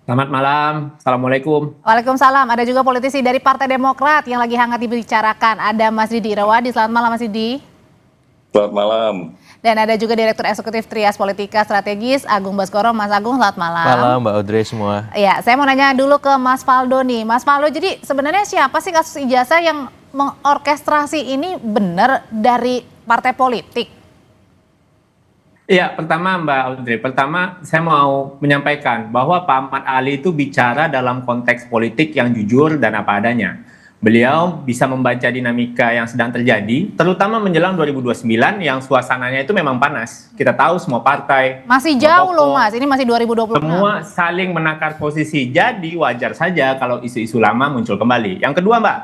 Selamat malam, Assalamualaikum. Waalaikumsalam. Ada juga politisi dari Partai Demokrat yang lagi hangat dibicarakan. Ada Mas Didi Irawadi. Selamat malam Mas Didi. Selamat malam. Dan ada juga Direktur Eksekutif Trias Politika Strategis Agung Baskoro. Mas Agung, selamat malam. Malam Mbak Audrey semua. Ya, saya mau nanya dulu ke Mas Valdo nih. Mas Valdo, jadi sebenarnya siapa sih kasus ijazah yang mengorkestrasi ini benar dari partai politik? Iya, pertama Mbak Audrey, saya mau menyampaikan bahwa Pak Ahmad Ali itu bicara dalam konteks politik yang jujur dan apa adanya. Beliau bisa membaca dinamika yang sedang terjadi, terutama menjelang 2029 yang suasananya itu memang panas. Kita tahu semua partai. Masih jauh loh Mas, ini masih 2026. Semua saling menakar posisi, jadi wajar saja kalau isu-isu lama muncul kembali. Yang kedua Mbak,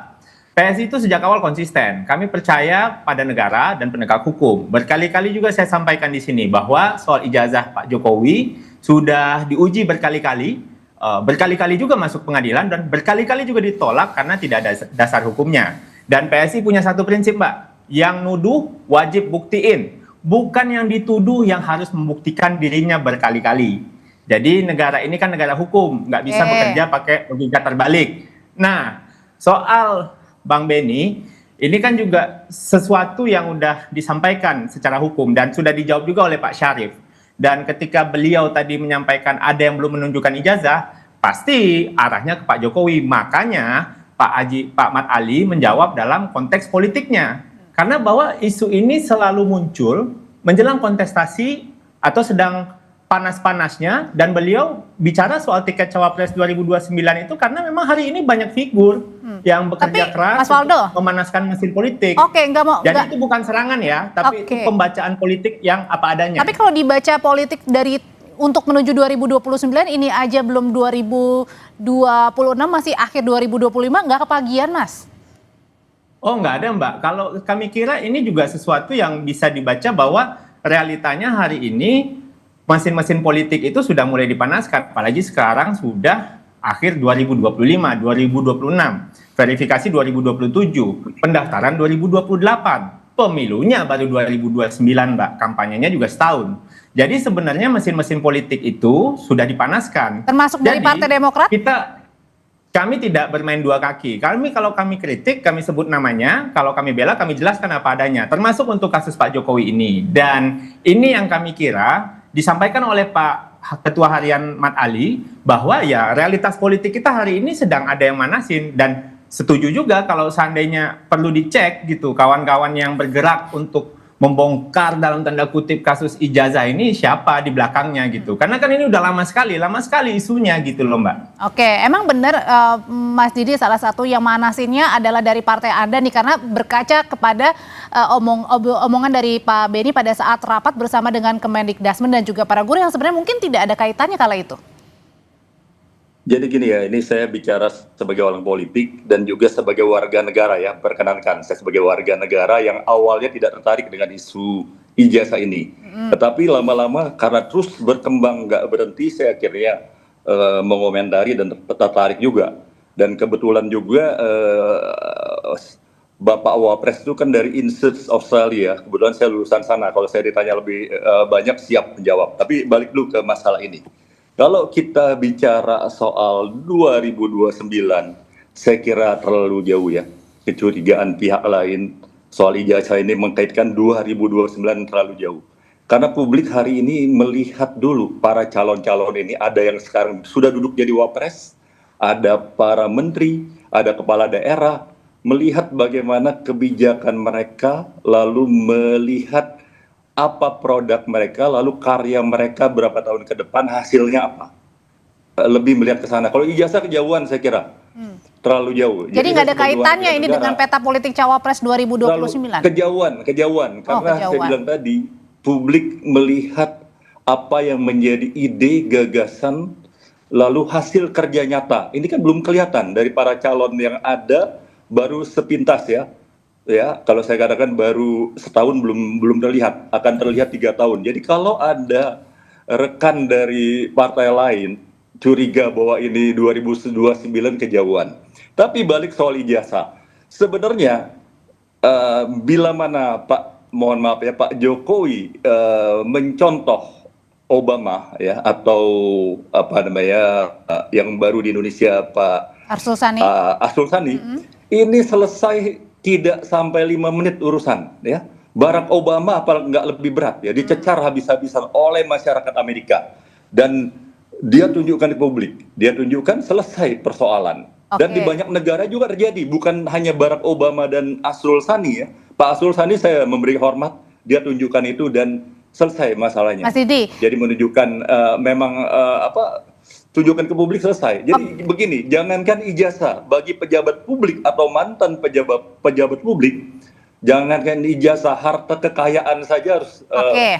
PSI itu sejak awal konsisten. Kami percaya pada negara dan penegak hukum. Berkali-kali juga saya sampaikan di sini bahwa soal ijazah Pak Jokowi sudah diuji berkali-kali. Berkali-kali juga masuk pengadilan dan berkali-kali juga ditolak karena tidak ada dasar hukumnya. Dan PSI punya satu prinsip Mbak, yang nuduh wajib buktiin, bukan yang dituduh yang harus membuktikan dirinya berkali-kali. Jadi negara ini kan negara hukum, nggak bisa bekerja pakai logika terbalik. Nah, soal Bang Beni, ini kan juga sesuatu yang udah disampaikan secara hukum dan sudah dijawab juga oleh Pak Syarif. Dan ketika beliau tadi menyampaikan ada yang belum menunjukkan ijazah, pasti arahnya ke Pak Jokowi. Makanya Pak Mat Ali menjawab dalam konteks politiknya. Karena bahwa isu ini selalu muncul menjelang kontestasi atau sedang panas-panasnya, dan beliau bicara soal tiket cawapres 2029 itu karena memang hari ini banyak figur yang bekerja keras untuk memanaskan mesin politik. Oke, Jadi itu bukan serangan ya, tapi itu pembacaan politik yang apa adanya. Tapi kalau dibaca politik untuk menuju 2029 ini aja belum 2026, masih akhir 2025, nggak kepagian, Mas? Oh, nggak ada, Mbak. Kalau kami kira ini juga sesuatu yang bisa dibaca bahwa realitanya hari ini mesin-mesin politik itu sudah mulai dipanaskan, apalagi sekarang sudah akhir 2025, 2026, verifikasi 2027, pendaftaran 2028, pemilunya baru 2029, Mbak, kampanyenya juga setahun. Jadi sebenarnya mesin-mesin politik itu sudah dipanaskan. Termasuk dari Partai Demokrat? Kami tidak bermain dua kaki. Kalau kami kritik, kami sebut namanya. Kalau kami bela, kami jelaskan apa adanya. Termasuk untuk kasus Pak Jokowi ini. Dan ini yang kami kira disampaikan oleh Pak Ketua Harian Mat Ali, bahwa ya realitas politik kita hari ini sedang ada yang manasin. Dan setuju juga kalau seandainya perlu dicek gitu, kawan-kawan yang bergerak untuk membongkar dalam tanda kutip kasus ijazah ini siapa di belakangnya gitu. Karena kan ini udah lama sekali isunya gitu loh, Mbak. Oke, emang benar Mas Didi, salah satu yang manasinnya adalah dari partai Anda nih, karena berkaca kepada omongan dari Pak Beni pada saat rapat bersama dengan Kemendikdasmen dan juga para guru yang sebenarnya mungkin tidak ada kaitannya kala itu. Jadi gini ya, ini saya bicara sebagai orang politik dan juga sebagai warga negara ya, perkenankan saya sebagai warga negara yang awalnya tidak tertarik dengan isu ijazah ini. Tetapi lama-lama karena terus berkembang nggak berhenti, saya akhirnya mengomentari dan tertarik juga. Dan kebetulan juga Bapak Wapres itu kan dari INSEAD Australia, kebetulan saya lulusan sana, kalau saya ditanya lebih banyak siap menjawab. Tapi balik dulu ke masalah ini. Kalau kita bicara soal 2029, saya kira terlalu jauh ya. Kecurigaan pihak lain soal ijazah ini mengkaitkan 2029 terlalu jauh. Karena publik hari ini melihat dulu para calon-calon ini, ada yang sekarang sudah duduk jadi wapres, ada para menteri, ada kepala daerah, melihat bagaimana kebijakan mereka, lalu melihat apa produk mereka, lalu karya mereka berapa tahun ke depan, hasilnya apa. Lebih melihat ke sana. Kalau ijazah kejauhan saya kira. Terlalu jauh. Jadi nggak ada kaitannya ini dengan peta politik cawapres 2029? Kejauhan. Karena saya bilang tadi, publik melihat apa yang menjadi ide, gagasan, lalu hasil kerja nyata. Ini kan belum kelihatan dari para calon yang ada, baru sepintas ya. Ya, kalau saya katakan baru setahun belum terlihat, akan terlihat 3 tahun. Jadi kalau ada rekan dari partai lain curiga bahwa ini 2029 kejauhan. Tapi balik soal ijazah, sebenarnya bila mana Pak Jokowi mencontoh Obama ya, atau apa namanya yang baru di Indonesia Pak Arsul Sani, ini selesai tidak sampai 5 menit urusan ya. Barack Obama apa nggak lebih berat ya, dicecar habis-habisan oleh masyarakat Amerika, dan dia tunjukkan di publik, dia tunjukkan selesai persoalan. Dan di banyak negara juga terjadi, bukan hanya Barack Obama dan Arsul Sani ya. Pak Arsul Sani saya memberi hormat, dia tunjukkan itu dan selesai masalahnya. Mas Didi. Jadi menunjukkan memang tunjukkan ke publik selesai. Jadi begini, jangankan ijazah bagi pejabat publik atau mantan pejabat publik, jangankan ijazah, harta kekayaan saja harus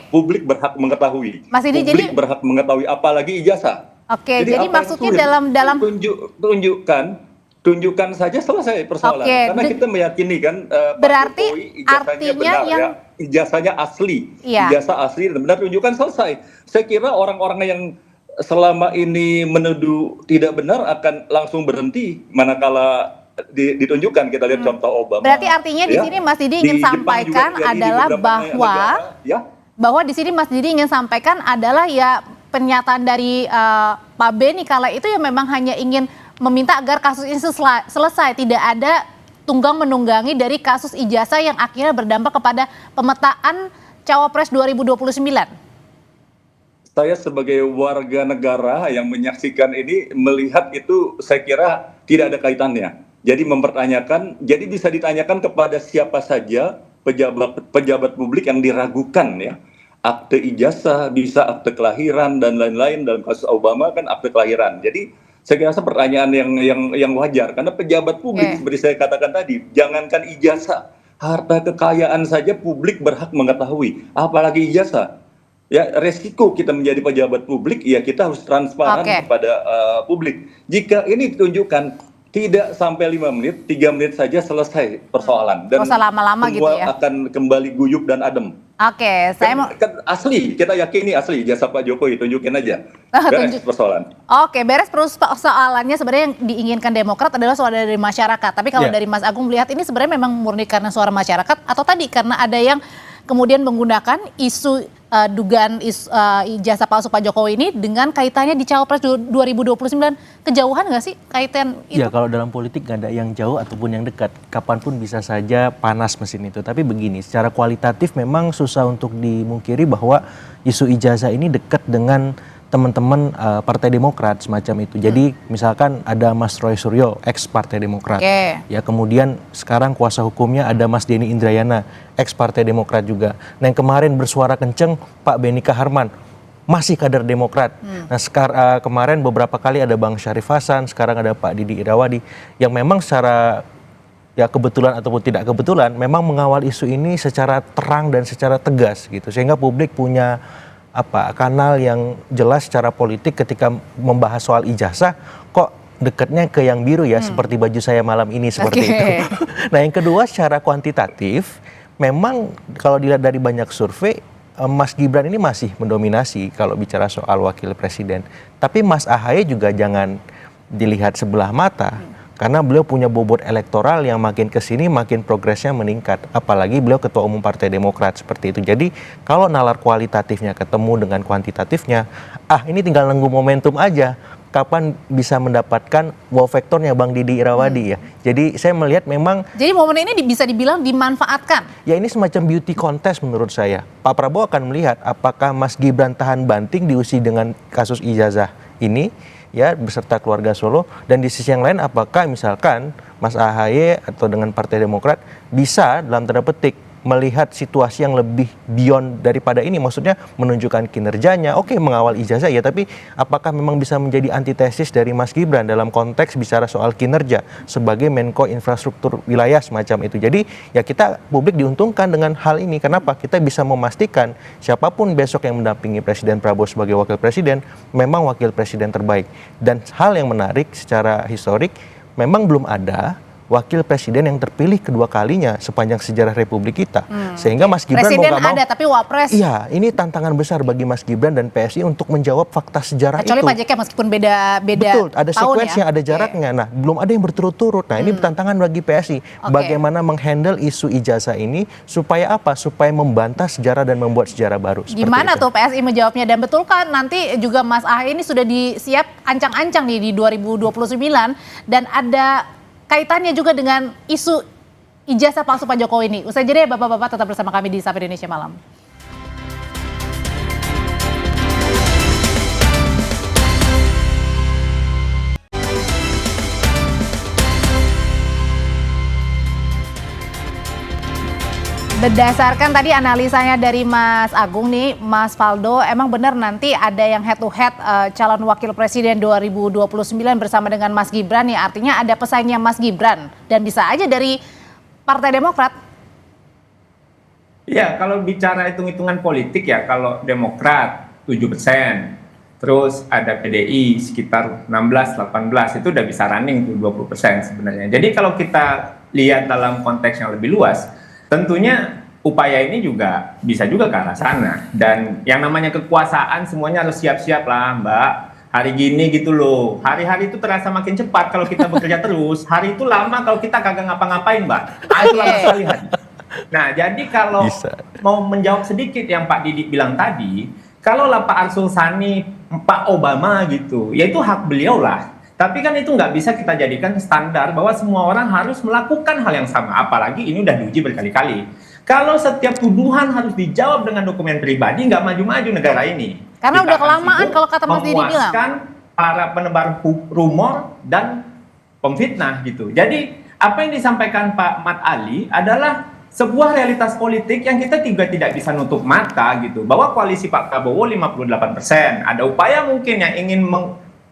publik berhak mengetahui. Mas Didi, publik berhak mengetahui, apalagi ijazah. Jadi maksudnya dalam tunjukkan saja selesai persoalan. Karena kita meyakini kan berarti Pak Jokowi ijazahnya benar ya, ijazahnya asli, ijazah asli dan benar, tunjukkan selesai. Saya kira orang-orang yang selama ini menuduh tidak benar akan langsung berhenti manakala ditunjukkan. Kita lihat contoh Obama. Berarti artinya di sini Mas Didi ingin sampaikan adalah bahwa di sini Mas Didi ingin sampaikan adalah ya pernyataan dari Pak Beni kala itu ya memang hanya ingin meminta agar kasus ini selesai, tidak ada tunggang menunggangi dari kasus ijazah yang akhirnya berdampak kepada pemetaan Cawapres 2029. Saya sebagai warga negara yang menyaksikan ini melihat itu, saya kira tidak ada kaitannya. Jadi mempertanyakan, jadi bisa ditanyakan kepada siapa saja pejabat publik yang diragukan ya. Akte ijazah, bisa akte kelahiran dan lain-lain. Dalam kasus Obama kan akte kelahiran. Jadi saya rasa pertanyaan yang wajar karena pejabat publik seperti saya katakan tadi, jangankan ijazah, harta kekayaan saja publik berhak mengetahui, apalagi ijazah. Ya, resiko kita menjadi pejabat publik, ya kita harus transparan kepada publik. Jika ini ditunjukkan tidak sampai 5 menit, 3 menit saja selesai persoalan dan lama-lama gitu ya. akan kembali guyup dan adem. Oke, saya mau Asli, kita yakini asli jasa Pak Jokowi, tunjukin aja. Beres persoalan. Oke, beres persoalannya sebenarnya yang diinginkan Demokrat adalah suara dari masyarakat. Tapi kalau dari Mas Agung melihat ini sebenarnya memang murni karena suara masyarakat atau tadi karena ada yang kemudian menggunakan isu dugaan ijazah palsu Pak Jokowi ini dengan kaitannya di Cawapres 2029, kejauhan nggak sih kaitan itu? Ya kalau dalam politik nggak ada yang jauh ataupun yang dekat, kapanpun bisa saja panas mesin itu. Tapi begini, secara kualitatif memang susah untuk dimungkiri bahwa isu ijazah ini dekat dengan teman-teman Partai Demokrat semacam itu. Jadi misalkan ada Mas Roy Suryo, ex Partai Demokrat. Ya kemudian sekarang kuasa hukumnya ada Mas Denny Indrayana, ex Partai Demokrat juga. Nah yang kemarin bersuara kenceng Pak Benika Harman, masih kader Demokrat. Nah kemarin beberapa kali ada Bang Syarif Hasan, sekarang ada Pak Didi Irawadi yang memang secara ya kebetulan ataupun tidak kebetulan memang mengawal isu ini secara terang dan secara tegas gitu. Sehingga publik punya kanal yang jelas secara politik ketika membahas soal ijazah kok dekatnya ke yang biru ya seperti baju saya malam ini seperti itu. Nah yang kedua secara kuantitatif memang kalau dilihat dari banyak survei Mas Gibran ini masih mendominasi kalau bicara soal wakil presiden. Tapi Mas AHY juga jangan dilihat sebelah mata. Karena beliau punya bobot elektoral yang makin kesini makin progresnya meningkat. Apalagi beliau ketua umum Partai Demokrat seperti itu. Jadi kalau nalar kualitatifnya ketemu dengan kuantitatifnya, ini tinggal nunggu momentum aja. Kapan bisa mendapatkan wow vektornya Bang Didi Irawadi ya. Jadi saya melihat memang. Jadi momen ini bisa dibilang dimanfaatkan. Ya ini semacam beauty contest menurut saya. Pak Prabowo akan melihat apakah Mas Gibran tahan banting diuji dengan kasus ijazah ini. Ya beserta keluarga Solo, dan di sisi yang lain apakah misalkan Mas AHY atau dengan Partai Demokrat bisa dalam tanda petik melihat situasi yang lebih beyond daripada ini, maksudnya menunjukkan kinerjanya, mengawal ijazah ya, tapi apakah memang bisa menjadi antitesis dari Mas Gibran dalam konteks bicara soal kinerja sebagai Menko Infrastruktur Wilayah semacam itu. Jadi ya kita publik diuntungkan dengan hal ini. Kenapa? Kita bisa memastikan siapapun besok yang mendampingi Presiden Prabowo sebagai wakil presiden memang wakil presiden terbaik. Dan hal yang menarik secara historik, memang belum ada wakil presiden yang terpilih kedua kalinya sepanjang sejarah Republik kita. Sehingga Mas Gibran presiden mau gak mau, ada tapi wapres. Iya, ini tantangan besar bagi Mas Gibran dan PSI untuk menjawab fakta sejarah Kecuali itu. Pak JK meskipun beda Betul, ada tahun sekuensnya, ada jaraknya. Nah, belum ada yang berturut-turut. Nah, ini tantangan bagi PSI. Bagaimana menghandle isu ijazah ini supaya apa? Supaya membantah sejarah dan membuat sejarah baru. Gimana tuh PSI menjawabnya? Dan betul kan nanti juga Mas AHY ini sudah disiap ancang-ancang nih di 2029 dan ada kaitannya juga dengan isu ijazah palsu Pak Jokowi ini. Usai jeda ya Bapak-Bapak, tetap bersama kami di Sapa Indonesia Malam. Berdasarkan tadi analisanya dari Mas Agung nih, Mas Faldo, emang benar nanti ada yang head to head calon wakil presiden 2029 bersama dengan Mas Gibran nih, artinya ada pesaingnya Mas Gibran dan bisa aja dari Partai Demokrat. Ya, kalau bicara hitung-hitungan politik ya, kalau Demokrat 7%, terus ada PDI sekitar 16-18, itu udah bisa running tuh 20% sebenarnya. Jadi kalau kita lihat dalam konteks yang lebih luas, tentunya upaya ini juga bisa juga ke arah sana. Dan yang namanya kekuasaan semuanya harus siap-siap lah Mbak. Hari gini gitu loh, hari-hari itu terasa makin cepat kalau kita bekerja terus. Hari itu lama kalau kita kagak ngapa-ngapain Mbak. Itu lama sekali hari. Nah jadi kalau mau menjawab sedikit yang Pak Didi bilang tadi, kalau lah Pak Arsul Sani, Pak Obama gitu, ya itu hak beliau lah. Tapi kan itu nggak bisa kita jadikan standar bahwa semua orang harus melakukan hal yang sama. Apalagi ini udah diuji berkali-kali. Kalau setiap tuduhan harus dijawab dengan dokumen pribadi, nggak maju-maju negara ini. Karena udah kelamaan kalau kata Mas Didi bilang. Memuaskan para penebar rumor dan pemfitnah gitu. Jadi apa yang disampaikan Pak Mat Ali adalah sebuah realitas politik yang kita juga tidak bisa nutup mata gitu, bahwa koalisi Pak Prabowo 58%, ada upaya mungkin yang ingin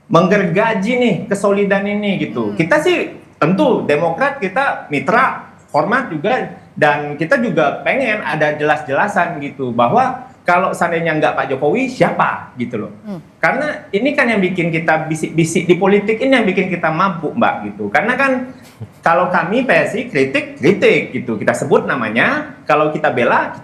menggergaji nih kesolidan ini gitu. Kita sih tentu Demokrat, kita mitra, hormat juga, dan kita juga pengen ada jelas-jelasan gitu bahwa kalau seandainya nggak Pak Jokowi siapa gitu loh. Karena ini kan yang bikin kita bisik-bisik di politik, ini yang bikin kita mabuk Mbak gitu. Karena kan kalau kami PSI kritik gitu, kita sebut namanya. Kalau kita bela,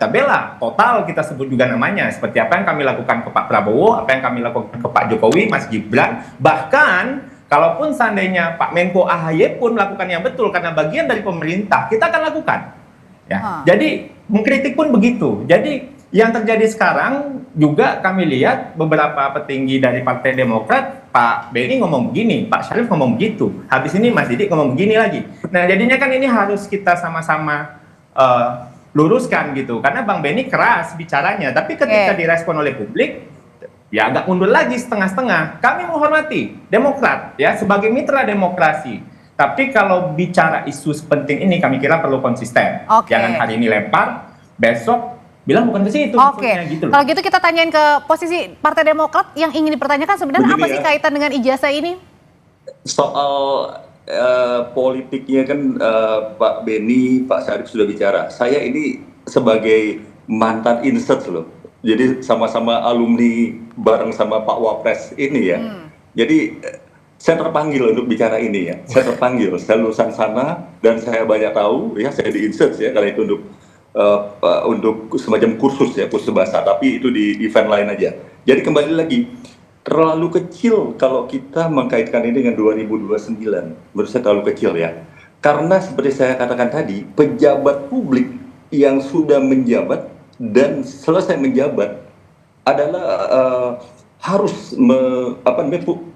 total kita sebut juga namanya. Seperti apa yang kami lakukan ke Pak Prabowo, apa yang kami lakukan ke Pak Jokowi, Mas Gibran. Bahkan kalaupun seandainya Pak Menko AHY pun melakukan yang betul karena bagian dari pemerintah, kita akan lakukan. Ya. Jadi mengkritik pun begitu. Jadi yang terjadi sekarang juga kami lihat beberapa petinggi dari Partai Demokrat, Pak Benny ngomong begini, Pak Syarif ngomong begitu, habis ini Mas Didik ngomong begini lagi. Nah jadinya kan ini harus kita sama-sama luruskan gitu, karena Bang Benny keras bicaranya, tapi ketika direspon oleh publik, ya agak mundur lagi setengah-setengah. Kami menghormati Demokrat ya sebagai mitra demokrasi. Tapi kalau bicara isu sepenting ini kami kira perlu konsisten. Jangan hari ini lempar, besok bilang bukan ke situ. Gitu kalau gitu kita tanyain ke posisi Partai Demokrat yang ingin dipertanyakan sebenarnya apa sih kaitan dengan ijazah ini? Soal politiknya kan Pak Benny, Pak Syarif sudah bicara. Saya ini sebagai mantan insert loh. Jadi sama-sama alumni bareng sama Pak Wapres ini ya. Jadi saya terpanggil untuk bicara ini ya. Saya terpanggil, saya lulusan sana dan saya banyak tahu ya, saya di insert ya kalau itu untuk semacam kursus bahasa, tapi itu di event lain aja. Jadi kembali lagi, terlalu kecil kalau kita mengkaitkan ini dengan 2029. Menurut saya terlalu kecil ya. Karena seperti saya katakan tadi, pejabat publik yang sudah menjabat dan selesai menjabat adalah harus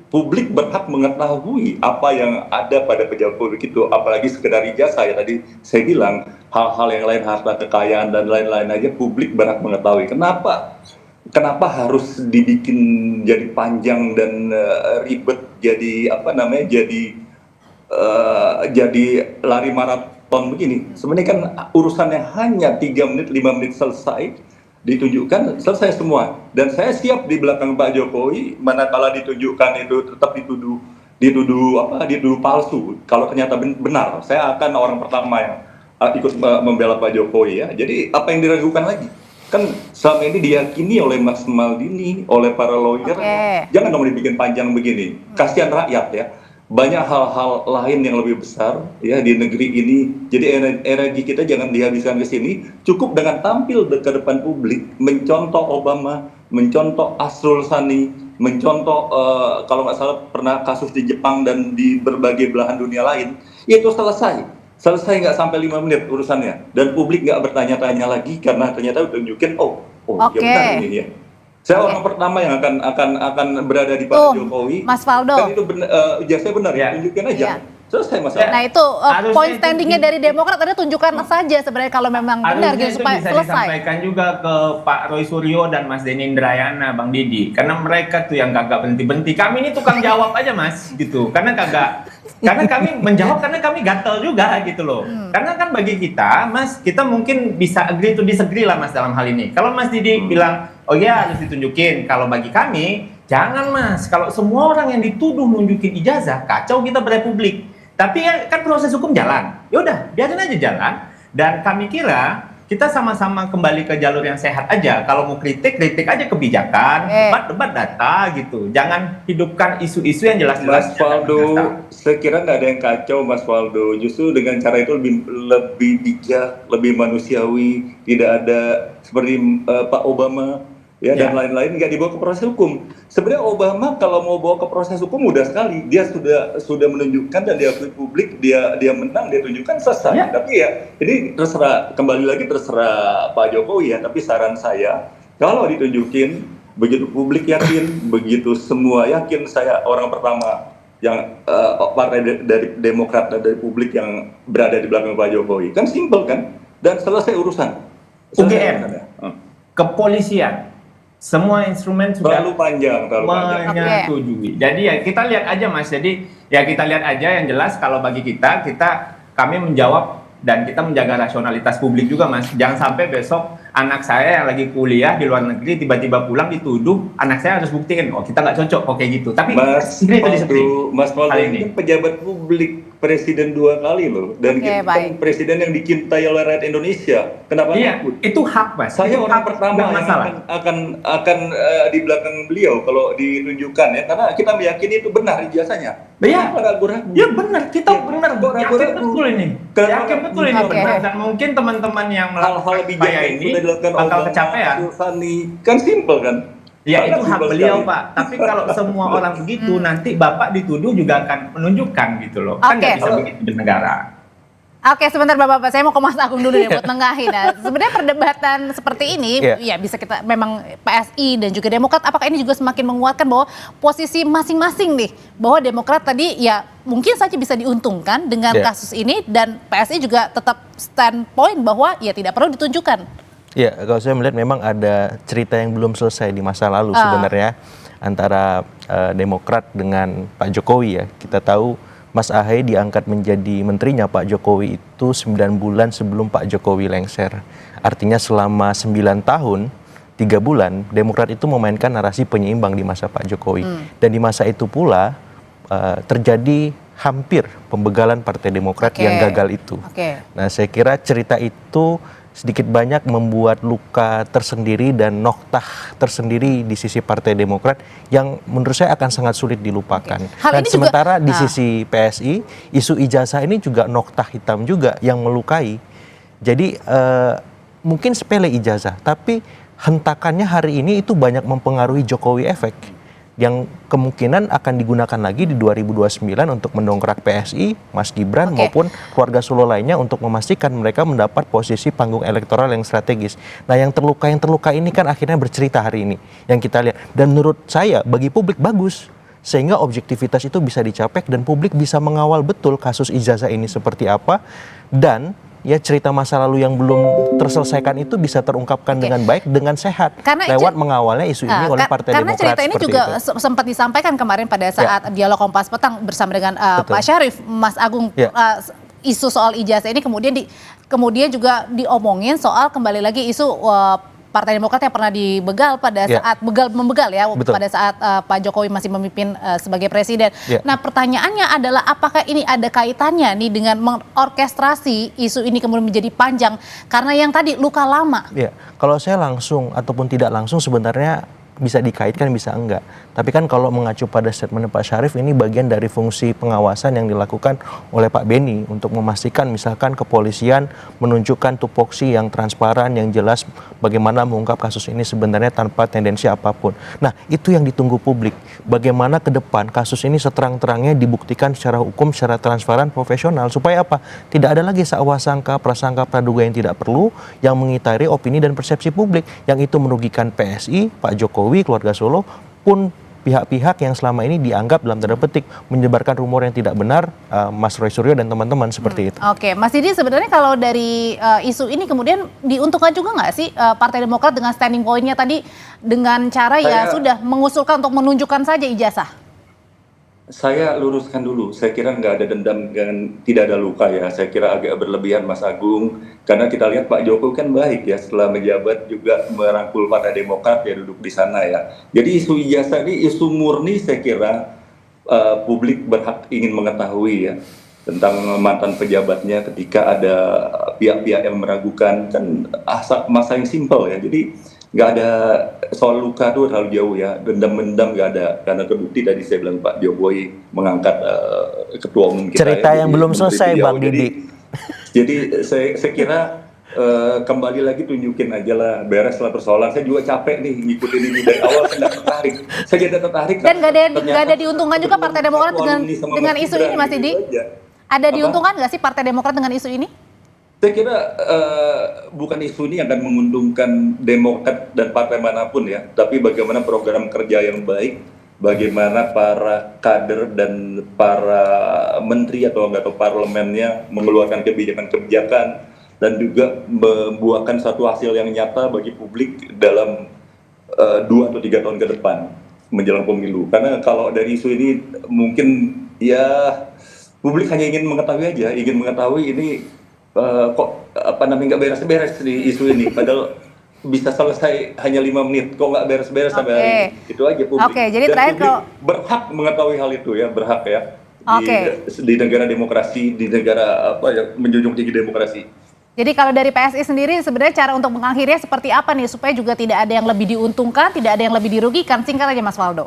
publik berhak mengetahui apa yang ada pada pejabat publik itu, apalagi sekedar ijazah ya tadi saya bilang, hal-hal yang lain, harta kekayaan dan lain-lain aja publik berhak mengetahui. Kenapa harus dibikin jadi panjang dan ribet, jadi jadi lari maraton begini. Sebenarnya kan urusannya hanya 3 menit, 5 menit selesai, ditunjukkan selesai semua, dan saya siap di belakang Pak Jokowi manakala ditunjukkan itu tetap dituduh palsu. Kalau ternyata benar, saya akan orang pertama yang ikut membela Pak Jokowi ya. Jadi apa yang diragukan lagi? Kan selama ini diyakini oleh Mas Maldini, oleh para lawyer, jangan dong dibikin panjang begini. Kasihan rakyat ya. Banyak hal-hal lain yang lebih besar ya di negeri ini. Jadi energi kita jangan dihabiskan ke sini. Cukup dengan tampil ke depan publik, mencontoh Obama, mencontoh Asrul Sani, mencontoh kalau nggak salah pernah kasus di Jepang dan di berbagai belahan dunia lain. Itu selesai nggak sampai 5 menit urusannya, dan publik nggak bertanya-tanya lagi karena ternyata tunjukin ya benar ini ya. Saya orang pertama yang akan berada di Pak Jokowi. Mas Faldo. Kan itu ijazahnya benar ya, tunjukkan aja. Selesai masalah. Nah itu poin standingnya dari Demokrat ada tunjukkan saja sebenarnya kalau memang benar gitu supaya bisa selesai. Disampaikan juga ke Pak Roy Suryo dan Mas Denny Indrayana, Bang Didi, karena mereka tuh yang kagak berhenti-berhenti. Kami ini tukang jawab aja Mas gitu, karena kami menjawab karena kami gatel juga gitu loh. Karena kan bagi kita Mas, kita mungkin bisa agree to disagree lah Mas dalam hal ini. Kalau Mas Didi bilang oh ya harus ditunjukin, kalau bagi kami jangan Mas. Kalau semua orang yang dituduh nunjukin ijazah, kacau kita berrepublik. Tapi kan proses hukum jalan, ya udah biarin aja jalan. Dan kami kira kita sama-sama kembali ke jalur yang sehat aja. Kalau mau kritik aja kebijakan, debat data gitu. Jangan hidupkan isu-isu yang jelas-jelas. Mas Faldo, saya kira nggak ada yang kacau Mas Faldo. Justru dengan cara itu lebih bijak, lebih manusiawi. Tidak ada seperti Pak Obama ya dan lain-lain, nggak dibawa ke proses hukum. Sebenarnya Obama kalau mau bawa ke proses hukum mudah sekali. Dia sudah menunjukkan dan diakui publik, dia menang, dia tunjukkan selesai. Tapi ya ini kembali lagi terserah Pak Jokowi ya. Tapi saran saya kalau ditunjukin, begitu publik yakin, begitu semua yakin, saya orang pertama yang partai dari Demokrat dan dari publik yang berada di belakang Pak Jokowi. Kan simpel kan, dan selesai urusan. UGM, kepolisian, semua instrumen sudah terlalu panjang. menyetujui. Jadi ya kita lihat aja Mas. Jadi ya kita lihat aja yang jelas kalau bagi kami menjawab dan kita menjaga rasionalitas publik juga Mas. Jangan sampai besok anak saya yang lagi kuliah di luar negeri tiba-tiba pulang dituduh, anak saya harus buktiin kita nggak cocok kok kayak gitu. Tapi Mas Waldo ini pejabat publik, presiden 2 kali loh, dan kita kan presiden yang dicintai oleh rakyat Indonesia. Kenapa takut? Itu hak Mas. Saya orang pertama yang akan di belakang beliau kalau ditunjukkan ya, karena kita meyakini itu benar ijazahnya. Iya, ragu-ragu. Ya benar, kita benar kok yakin betul ini. Yakin betul ini benar. Dan mungkin teman-teman yang melakukan upaya ini bakal kecapean. Kan simple kan? Ya itu hak beliau Pak. Tapi kalau semua orang begitu, nanti Bapak dituduh juga akan menunjukkan gitu loh. Kan nggak bisa begitu di negara. Oke, sebentar Bapak-Bapak, saya mau ke Mas Agung dulu nih buat nengahin. Nah, sebenarnya perdebatan seperti ini, ya bisa kita memang PSI dan juga Demokrat, apakah ini juga semakin menguatkan bahwa posisi masing-masing nih, bahwa Demokrat tadi ya mungkin saja bisa diuntungkan dengan kasus ini, dan PSI juga tetap standpoint bahwa ya tidak perlu ditunjukkan. Ya, kalau saya melihat memang ada cerita yang belum selesai di masa lalu sebenarnya antara Demokrat dengan Pak Jokowi ya. Kita tahu Mas Ahaye diangkat menjadi menterinya Pak Jokowi itu 9 bulan sebelum Pak Jokowi lengser. Artinya selama 9 tahun, 3 bulan, Demokrat itu memainkan narasi penyeimbang di masa Pak Jokowi. Dan di masa itu pula terjadi hampir pembegalan Partai Demokrat yang gagal itu. Nah, saya kira cerita itu sedikit banyak membuat luka tersendiri dan noktah tersendiri di sisi Partai Demokrat yang menurut saya akan sangat sulit dilupakan. Dan sementara di sisi PSI, isu ijazah ini juga noktah hitam juga yang melukai. Jadi mungkin sepele ijazah, tapi hentakannya hari ini itu banyak mempengaruhi Jokowi efek yang kemungkinan akan digunakan lagi di 2029 untuk mendongkrak PSI, Mas Gibran maupun keluarga Solo lainnya untuk memastikan mereka mendapat posisi panggung elektoral yang strategis. Nah, yang terluka ini kan akhirnya bercerita hari ini yang kita lihat, dan menurut saya bagi publik bagus sehingga objektivitas itu bisa dicapai dan publik bisa mengawal betul kasus ijazah ini seperti apa, dan ya cerita masa lalu yang belum terselesaikan itu bisa terungkapkan dengan baik, dengan sehat, lewat mengawalnya isu ini oleh Partai Demokrat. Karena cerita ini juga sempat disampaikan kemarin pada saat dialog Kompas Petang bersama dengan Pak Syarif, Mas Agung, isu soal ijazah ini kemudian juga diomongin soal kembali lagi isu Partai Demokrat yang pernah dibegal pada saat membegal ya pada saat Pak Jokowi masih memimpin sebagai presiden. Nah, pertanyaannya adalah apakah ini ada kaitannya nih dengan mengorkestrasi isu ini kemudian menjadi panjang karena yang tadi luka lama? Ya, kalau saya langsung ataupun tidak langsung sebenarnya bisa dikaitkan, bisa enggak. Tapi kan kalau mengacu pada statement Pak Syarif, ini bagian dari fungsi pengawasan yang dilakukan oleh Pak Beni untuk memastikan misalkan kepolisian menunjukkan tupoksi yang transparan, yang jelas bagaimana mengungkap kasus ini sebenarnya tanpa tendensi apapun. Nah, itu yang ditunggu publik. Bagaimana ke depan kasus ini seterang-terangnya dibuktikan secara hukum, secara transparan, profesional, supaya apa? Tidak ada lagi sangka, prasangka, praduga yang tidak perlu, yang mengitari opini dan persepsi publik, yang itu merugikan PSI, Pak Jokowi, keluarga Solo, pun pihak-pihak yang selama ini dianggap dalam tanda petik menyebarkan rumor yang tidak benar, Mas Roy Suryo dan teman-teman seperti itu. Oke, Mas Didi, sebenarnya kalau dari isu ini kemudian diuntungkan juga nggak sih Partai Demokrat dengan standing point-nya tadi dengan cara ya sudah mengusulkan untuk menunjukkan saja ijazah? Saya luruskan dulu, saya kira nggak ada dendam dan tidak ada luka ya. Saya kira agak berlebihan Mas Agung, karena kita lihat Pak Jokowi kan baik ya, setelah menjabat juga merangkul Partai Demokrat ya duduk di sana ya. Jadi isu ijazah ini isu murni, saya kira publik berhak ingin mengetahui ya tentang mantan pejabatnya ketika ada pihak-pihak yang meragukan, kan masa yang simpel ya. Jadi nggak ada soal luka tuh terlalu jauh ya, dendam-dendam nggak ada, karena terbukti tadi saya bilang Pak Jokowi mengangkat ketua umum kita. Cerita yang belum selesai Bang Didi. Jadi saya kira kembali lagi tunjukin aja lah, beres lah persoalan. Saya juga capek nih ngikutin ini dari awal, saya nggak tertarik. Saya jadi tertarik. Dan nggak ada diuntungkan juga Partai Demokrat dengan isu ini, Mas Didi? Ada diuntungkan nggak sih Partai Demokrat dengan isu ini? Saya kira bukan isu ini yang akan menguntungkan Demokrat dan partai manapun ya, tapi bagaimana program kerja yang baik, bagaimana para kader dan para menteri atau anggota parlemennya mengeluarkan kebijakan-kebijakan dan juga membuahkan satu hasil yang nyata bagi publik dalam 2 atau 3 tahun ke depan menjelang pemilu. Karena kalau dari isu ini mungkin ya publik hanya ingin mengetahui aja, ini kok nggak beres-beres di isu ini, padahal bisa selesai hanya 5 menit, kok nggak beres-beres sampai hari ini. Itu aja publik. Jadi dan terakhir publik berhak mengetahui hal itu ya, berhak ya. Di negara demokrasi, di negara yang menjunjung tinggi demokrasi. Jadi kalau dari PSI sendiri sebenarnya cara untuk mengakhirinya seperti apa nih supaya juga tidak ada yang lebih diuntungkan, tidak ada yang lebih dirugikan? Singkat aja Mas Waldo.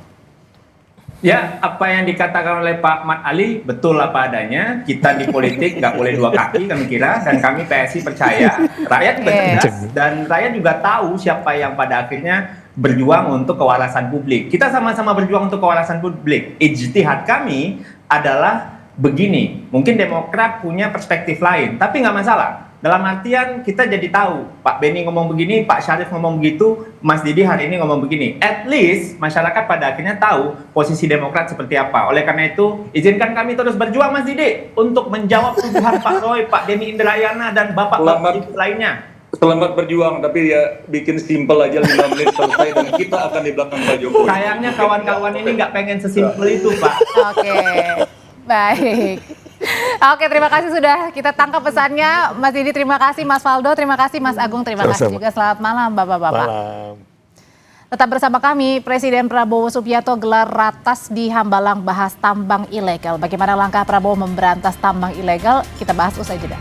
Ya, apa yang dikatakan oleh Pak Mat Ali betul apa adanya. Kita di politik nggak boleh dua kaki kami kira, dan kami PSI percaya rakyat cerdas dan rakyat juga tahu siapa yang pada akhirnya berjuang untuk kewarasan publik. Kita sama-sama berjuang untuk kewarasan publik. Ijtihad kami adalah begini, mungkin Demokrat punya perspektif lain, tapi nggak masalah. Dalam artian kita jadi tahu, Pak Beni ngomong begini, Pak Syarif ngomong begitu, Mas Didi hari ini ngomong begini. At least masyarakat pada akhirnya tahu posisi Demokrat seperti apa. Oleh karena itu, izinkan kami terus berjuang Mas Didi untuk menjawab tuduhan Pak Roy, Pak Denny Indrayana, dan bapak-bapak lainnya. Selamat berjuang, tapi ya bikin simpel aja 5 menit selesai dan kita akan di belakang Pak Jokowi. Sayangnya kawan-kawan ini nggak pengen sesimpel itu, Pak. Oke, baik. Oke, terima kasih sudah kita tangkap pesannya. Mas Didi terima kasih, Mas Waldo terima kasih, Mas Agung terima kasih juga. Selamat malam Bapak-Bapak. Tetap bersama kami, Presiden Prabowo Subianto gelar ratas di Hambalang bahas tambang ilegal. Bagaimana langkah Prabowo memberantas tambang ilegal? Kita bahas usai jeda.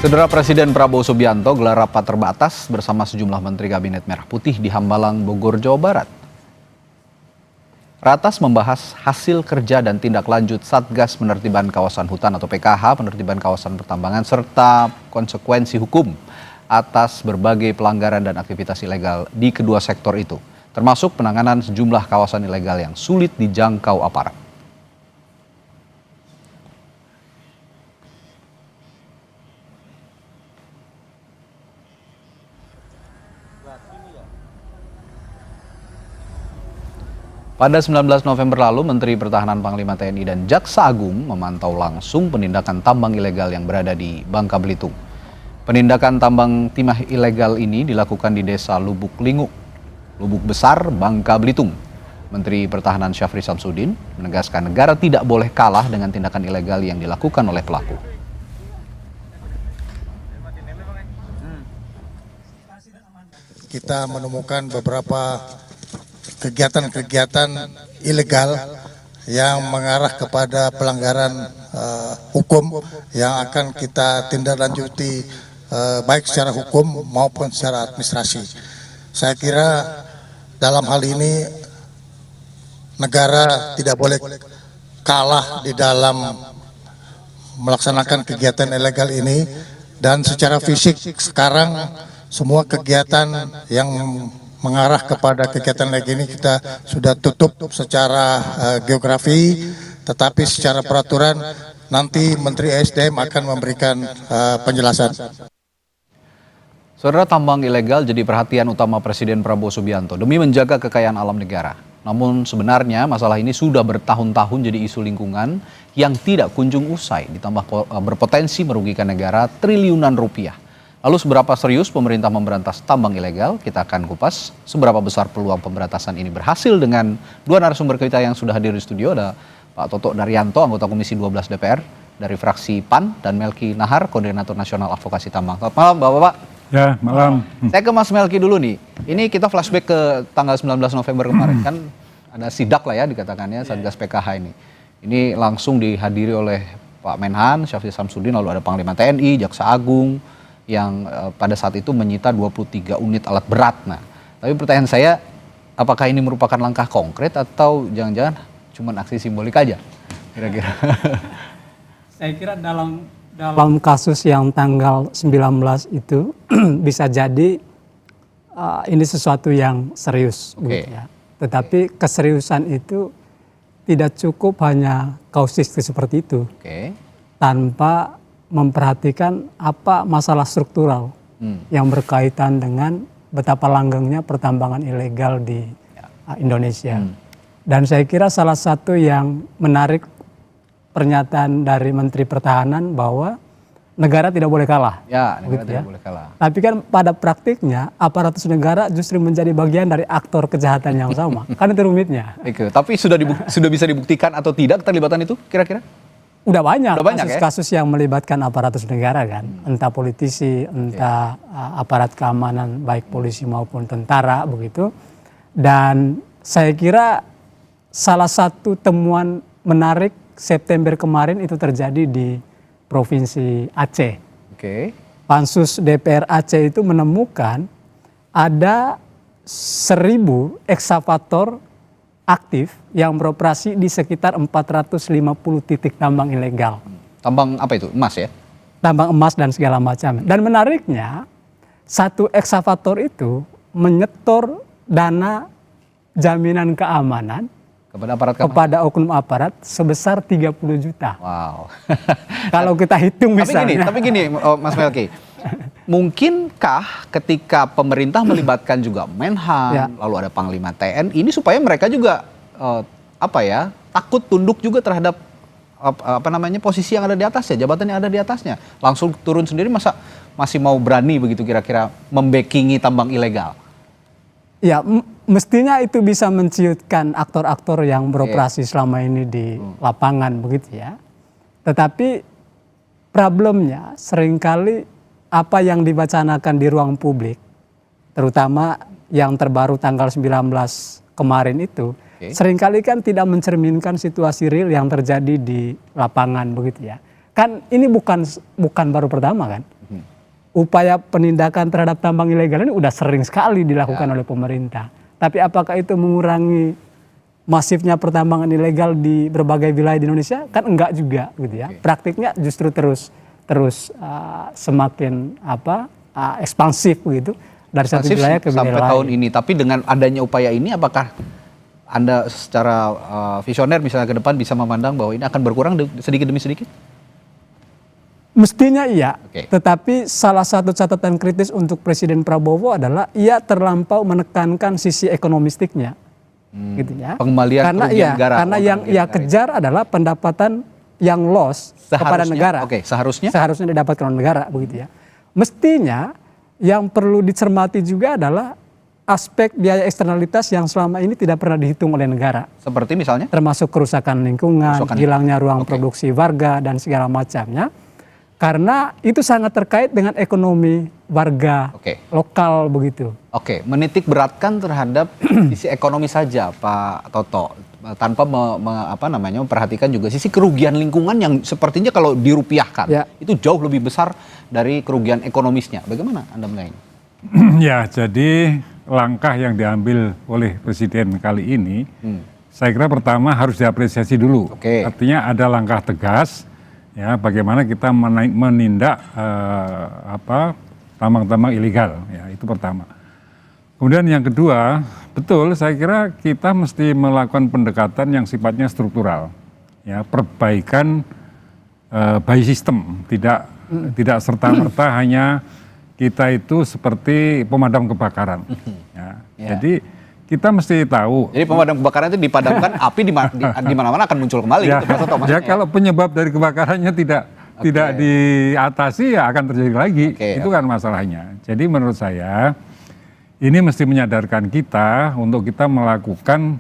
Saudara, Presiden Prabowo Subianto gelar rapat terbatas bersama sejumlah Menteri Kabinet Merah Putih di Hambalang, Bogor, Jawa Barat. Ratas membahas hasil kerja dan tindak lanjut Satgas Penertiban Kawasan Hutan atau PKH, penertiban kawasan pertambangan, serta konsekuensi hukum atas berbagai pelanggaran dan aktivitas ilegal di kedua sektor itu, termasuk penanganan sejumlah kawasan ilegal yang sulit dijangkau aparat. Pada 19 November lalu, Menteri Pertahanan Panglima TNI dan Jaksa Agung memantau langsung penindakan tambang ilegal yang berada di Bangka Belitung. Penindakan tambang timah ilegal ini dilakukan di Desa Lubuk Lingu, Lubuk Besar, Bangka Belitung. Menteri Pertahanan Syafri Samsudin menegaskan negara tidak boleh kalah dengan tindakan ilegal yang dilakukan oleh pelaku. Kita menemukan beberapa kegiatan-kegiatan ilegal yang mengarah kepada pelanggaran hukum yang akan kita tindak lanjuti baik secara hukum maupun secara administrasi. Saya kira dalam hal ini negara tidak boleh kalah di dalam melaksanakan kegiatan ilegal ini, dan secara fisik sekarang semua kegiatan yang mengarah kepada kegiatan lagi ini kita sudah tutup secara geografi, tetapi secara peraturan nanti Menteri ESDM akan memberikan penjelasan. Saudara, tambang ilegal jadi perhatian utama Presiden Prabowo Subianto demi menjaga kekayaan alam negara. Namun sebenarnya masalah ini sudah bertahun-tahun jadi isu lingkungan yang tidak kunjung usai, ditambah berpotensi merugikan negara triliunan rupiah. Lalu seberapa serius pemerintah memberantas tambang ilegal? Kita akan kupas seberapa besar peluang pemberantasan ini berhasil dengan dua narasumber kita yang sudah hadir di studio. Ada Pak Toto Daryanto, anggota Komisi 12 DPR dari fraksi PAN, dan Melki Nahar, Koordinator Nasional Advokasi Tambang. Selamat malam Bapak-Bapak. Ya, malam. Saya ke Mas Melki dulu nih. Ini kita flashback ke tanggal 19 November kemarin, kan ada sidak lah ya dikatakannya Satgas PKH ini. Ini langsung dihadiri oleh Pak Menhan, Syafri Samsudin, lalu ada Panglima TNI, Jaksa Agung, yang pada saat itu menyita 23 unit alat berat. Nah, tapi pertanyaan saya, apakah ini merupakan langkah konkret atau jangan-jangan cuma aksi simbolik aja kira-kira? Saya kira dalam kasus yang tanggal 19 itu bisa jadi ini sesuatu yang serius. Okay. Ya. Tetapi keseriusan itu tidak cukup hanya kausistik seperti itu. Okay. Tanpa memperhatikan apa masalah struktural yang berkaitan dengan betapa langgengnya pertambangan ilegal di Indonesia. Dan saya kira salah satu yang menarik pernyataan dari Menteri Pertahanan bahwa negara tidak boleh kalah. Ya, negara gitu tidak boleh kalah. Tapi kan pada praktiknya aparatus negara justru menjadi bagian dari aktor kejahatan yang sama. Kan itu rumitnya. Tapi sudah bisa dibuktikan atau tidak keterlibatan itu kira-kira? Udah banyak ya? kasus yang melibatkan aparatus negara kan. Entah politisi, entah aparat keamanan baik polisi maupun tentara begitu. Dan saya kira salah satu temuan menarik September kemarin itu terjadi di Provinsi Aceh. Pansus DPR Aceh itu menemukan ada 1.000 eksavator aktif yang beroperasi di sekitar 450 titik tambang ilegal. Tambang apa itu? Emas ya? Tambang emas dan segala macam. Dan menariknya, satu eksavator itu menyetor dana jaminan keamanan kepada oknum aparat sebesar 30 juta. Wow. Kalau kita hitung misalnya. Tapi gini Mas Melki, mungkinkah ketika pemerintah melibatkan juga Menhan, lalu ada Panglima TNI, ini supaya mereka juga takut tunduk juga terhadap posisi yang ada di atasnya, jabatan yang ada di atasnya, langsung turun sendiri, masa masih mau berani begitu kira-kira membackingi tambang ilegal? Ya, mestinya itu bisa menciutkan aktor-aktor yang beroperasi selama ini di lapangan begitu ya. Tetapi problemnya seringkali apa yang dibacanakan di ruang publik, terutama yang terbaru tanggal 19 kemarin itu, seringkali kan tidak mencerminkan situasi real yang terjadi di lapangan begitu ya. Kan ini bukan baru pertama kan. Upaya penindakan terhadap tambang ilegal ini udah sering sekali dilakukan oleh pemerintah. Tapi apakah itu mengurangi masifnya pertambangan ilegal di berbagai wilayah di Indonesia? Kan enggak juga gitu ya. Praktiknya justru terus semakin ekspansif begitu dari satu wilayah ke wilayah sampai lain. Tahun ini. Tapi dengan adanya upaya ini, apakah Anda secara visioner misalnya ke depan bisa memandang bahwa ini akan berkurang sedikit demi sedikit? Mestinya iya, tetapi salah satu catatan kritis untuk Presiden Prabowo adalah ia terlampau menekankan sisi ekonomistiknya, gitu ya. Pengembalian kerugian negara. Karena yang ia kejar adalah pendapatan yang loss kepada negara. Seharusnya didapatkan oleh negara, begitu ya. Mestinya yang perlu dicermati juga adalah aspek biaya eksternalitas yang selama ini tidak pernah dihitung oleh negara. Seperti misalnya? Termasuk kerusakan lingkungan, hilangnya ruang produksi warga dan segala macamnya. Karena itu sangat terkait dengan ekonomi warga lokal begitu. Menitik beratkan terhadap sisi ekonomi saja Pak Toto, tanpa memperhatikan juga sisi kerugian lingkungan yang sepertinya kalau dirupiahkan itu jauh lebih besar dari kerugian ekonomisnya. Bagaimana Anda melihat ini? Ya, jadi langkah yang diambil oleh Presiden kali ini, saya kira pertama harus diapresiasi dulu. Artinya ada langkah tegas. Ya, bagaimana kita menindak tambang-tambang ilegal, ya itu pertama. Kemudian yang kedua, betul saya kira kita mesti melakukan pendekatan yang sifatnya struktural, ya perbaikan by system, tidak serta-merta hanya kita itu seperti pemadam kebakaran. Ya. Jadi kita mesti tahu. Jadi pemadam kebakaran itu dipadamkan, api di mana-mana akan muncul kembali. Ya, gitu, kalau penyebab dari kebakarannya tidak diatasi, ya akan terjadi lagi. Itu kan masalahnya. Jadi menurut saya ini mesti menyadarkan kita untuk kita melakukan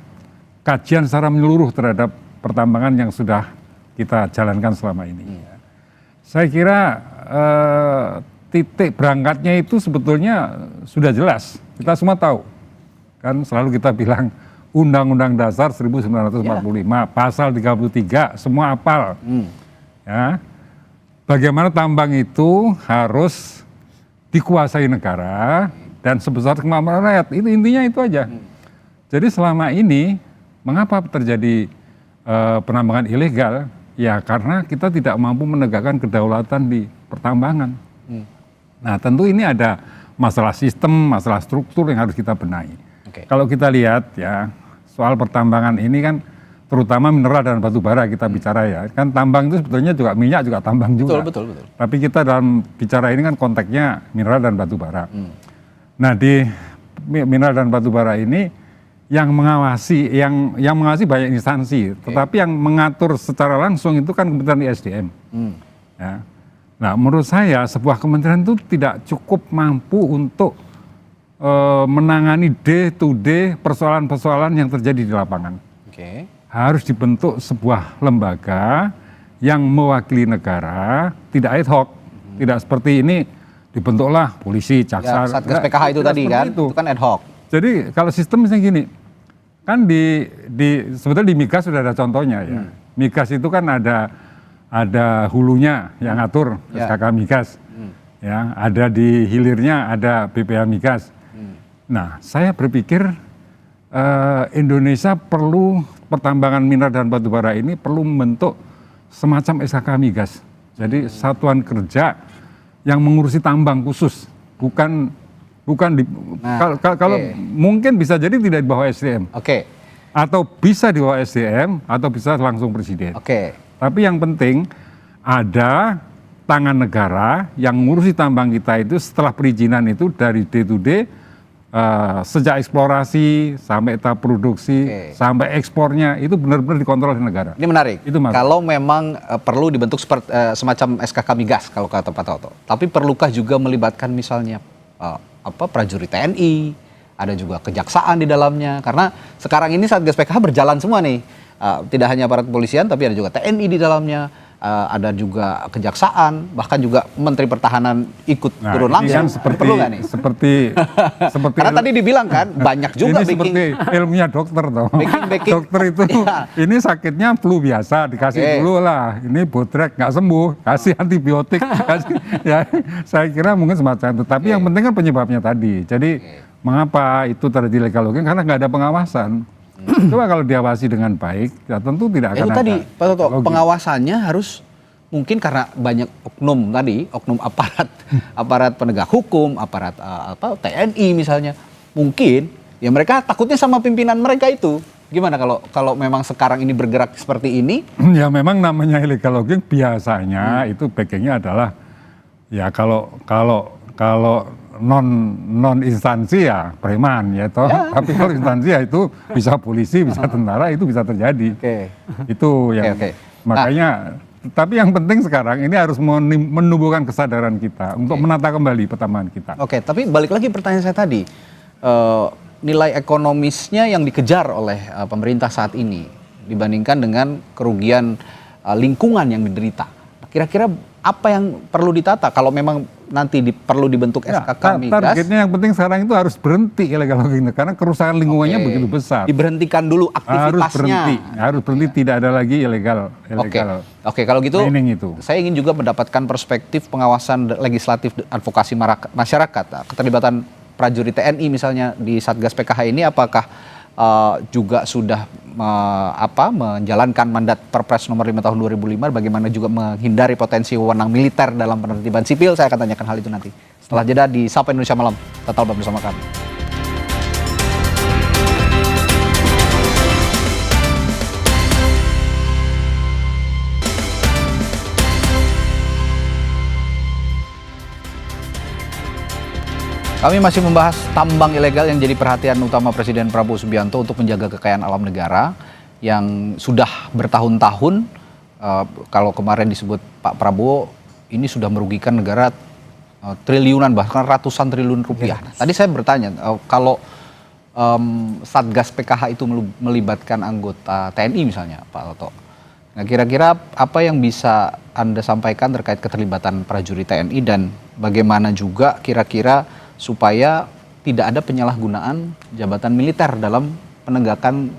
kajian secara menyeluruh terhadap pertambangan yang sudah kita jalankan selama ini. Saya kira titik berangkatnya itu sebetulnya sudah jelas. Kita semua tahu. Kan selalu kita bilang Undang-Undang Dasar 1945, pasal 33, semua hafal. Ya. Bagaimana tambang itu harus dikuasai negara dan sebesar kemampuan rakyat. Itu intinya itu aja. Jadi selama ini mengapa terjadi penambangan ilegal? Ya karena kita tidak mampu menegakkan kedaulatan di pertambangan. Nah tentu ini ada masalah sistem, masalah struktur yang harus kita benahi. Kalau kita lihat ya soal pertambangan ini kan terutama mineral dan batu bara kita bicara ya. Kan tambang itu sebetulnya juga minyak juga tambang juga. Betul. Tapi kita dalam bicara ini kan konteksnya mineral dan batu bara. Nah di mineral dan batu bara ini yang mengawasi banyak instansi, tetapi yang mengatur secara langsung itu kan Kementerian ISDM. Ya. Nah, menurut saya sebuah kementerian itu tidak cukup mampu untuk menangani day to day persoalan-persoalan yang terjadi di lapangan. Harus dibentuk sebuah lembaga yang mewakili negara, tidak ad hoc, tidak seperti ini dibentuklah polisi, jaksa. Satgas PKH itu tadi kan, itu kan ad hoc. Jadi kalau sistem misalnya gini, kan sebetulnya di Migas sudah ada contohnya ya. Migas itu kan ada hulunya yang ngatur SKK Migas, ya, ada di hilirnya ada BPH Migas. Nah, saya berpikir Indonesia perlu pertambangan mineral dan batu bara ini perlu membentuk semacam SKK Migas. Jadi satuan kerja yang mengurusi tambang khusus, bukan kalau mungkin bisa jadi tidak di bawah SDM. Atau bisa di bawah SDM atau bisa langsung presiden. Tapi yang penting ada tangan negara yang ngurusi tambang kita itu setelah perizinan itu dari day to day, sejak eksplorasi sampai tahap produksi sampai ekspornya itu benar-benar dikontrol oleh negara. Ini menarik. Kalau memang perlu dibentuk semacam SKK Migas kalau kata Pak Toto. Tapi perlukah juga melibatkan misalnya prajurit TNI, ada juga kejaksaan di dalamnya, karena sekarang ini Satgas PKH berjalan semua nih. Tidak hanya aparat kepolisian tapi ada juga TNI di dalamnya, ada juga kejaksaan, bahkan juga Menteri Pertahanan ikut turun langsung. Perlu nggak nih? Seperti karena tadi dibilang kan banyak juga ini seperti ilmunya dokter toh. Dokter itu ini sakitnya flu biasa dikasih dulu lah, ini botrek nggak sembuh, kasih antibiotik, ya saya kira mungkin semacam itu. Tapi yang penting kan penyebabnya tadi. Jadi mengapa itu terjadi illegal logging? Karena nggak ada pengawasan. Coba kalau diawasi dengan baik, ya tentu tidak akan ada. Tadi Pak Toto, pengawasannya harus mungkin karena banyak oknum aparat penegak hukum, aparat TNI misalnya, mungkin ya mereka takutnya sama pimpinan mereka itu. Gimana kalau memang sekarang ini bergerak seperti ini? Ya memang namanya illegal logging biasanya itu backingnya adalah ya kalau non instansi ya preman ya toh, tapi kalau instansi ya itu bisa polisi, bisa tentara, itu bisa terjadi. Itu yang makanya. Tapi yang penting sekarang ini harus menumbuhkan kesadaran kita untuk menata kembali pertambangan kita. Tapi balik lagi pertanyaan saya tadi, nilai ekonomisnya yang dikejar oleh pemerintah saat ini dibandingkan dengan kerugian lingkungan yang diderita. Kira-kira apa yang perlu ditata kalau memang nanti perlu dibentuk SKK Migas? Targetnya yang penting sekarang itu harus berhenti illegal logging karena kerusakan lingkungannya begitu besar. Diberhentikan dulu aktivitasnya. Harus berhenti, tidak ada lagi illegal. Kalau gitu itu. Saya ingin juga mendapatkan perspektif pengawasan legislatif advokasi masyarakat. Keterlibatan prajurit TNI misalnya di Satgas PKH ini apakah juga sudah menjalankan mandat Perpres nomor 5 tahun 2005, bagaimana juga menghindari potensi wewenang militer dalam penertiban sipil. Saya akan tanyakan hal itu nanti setelah jeda di Sapa Indonesia Malam. Tetaplah bersama kami. Kami masih membahas tambang ilegal yang jadi perhatian utama Presiden Prabowo Subianto untuk menjaga kekayaan alam negara yang sudah bertahun-tahun. Kalau kemarin disebut Pak Prabowo, ini sudah merugikan negara triliunan, bahkan ratusan triliun rupiah. Tadi saya bertanya, kalau Satgas PKH itu melibatkan anggota TNI misalnya, Pak Toto. Nah, kira-kira apa yang bisa Anda sampaikan terkait keterlibatan prajurit TNI dan bagaimana juga kira-kira supaya tidak ada penyalahgunaan jabatan militer dalam penegakan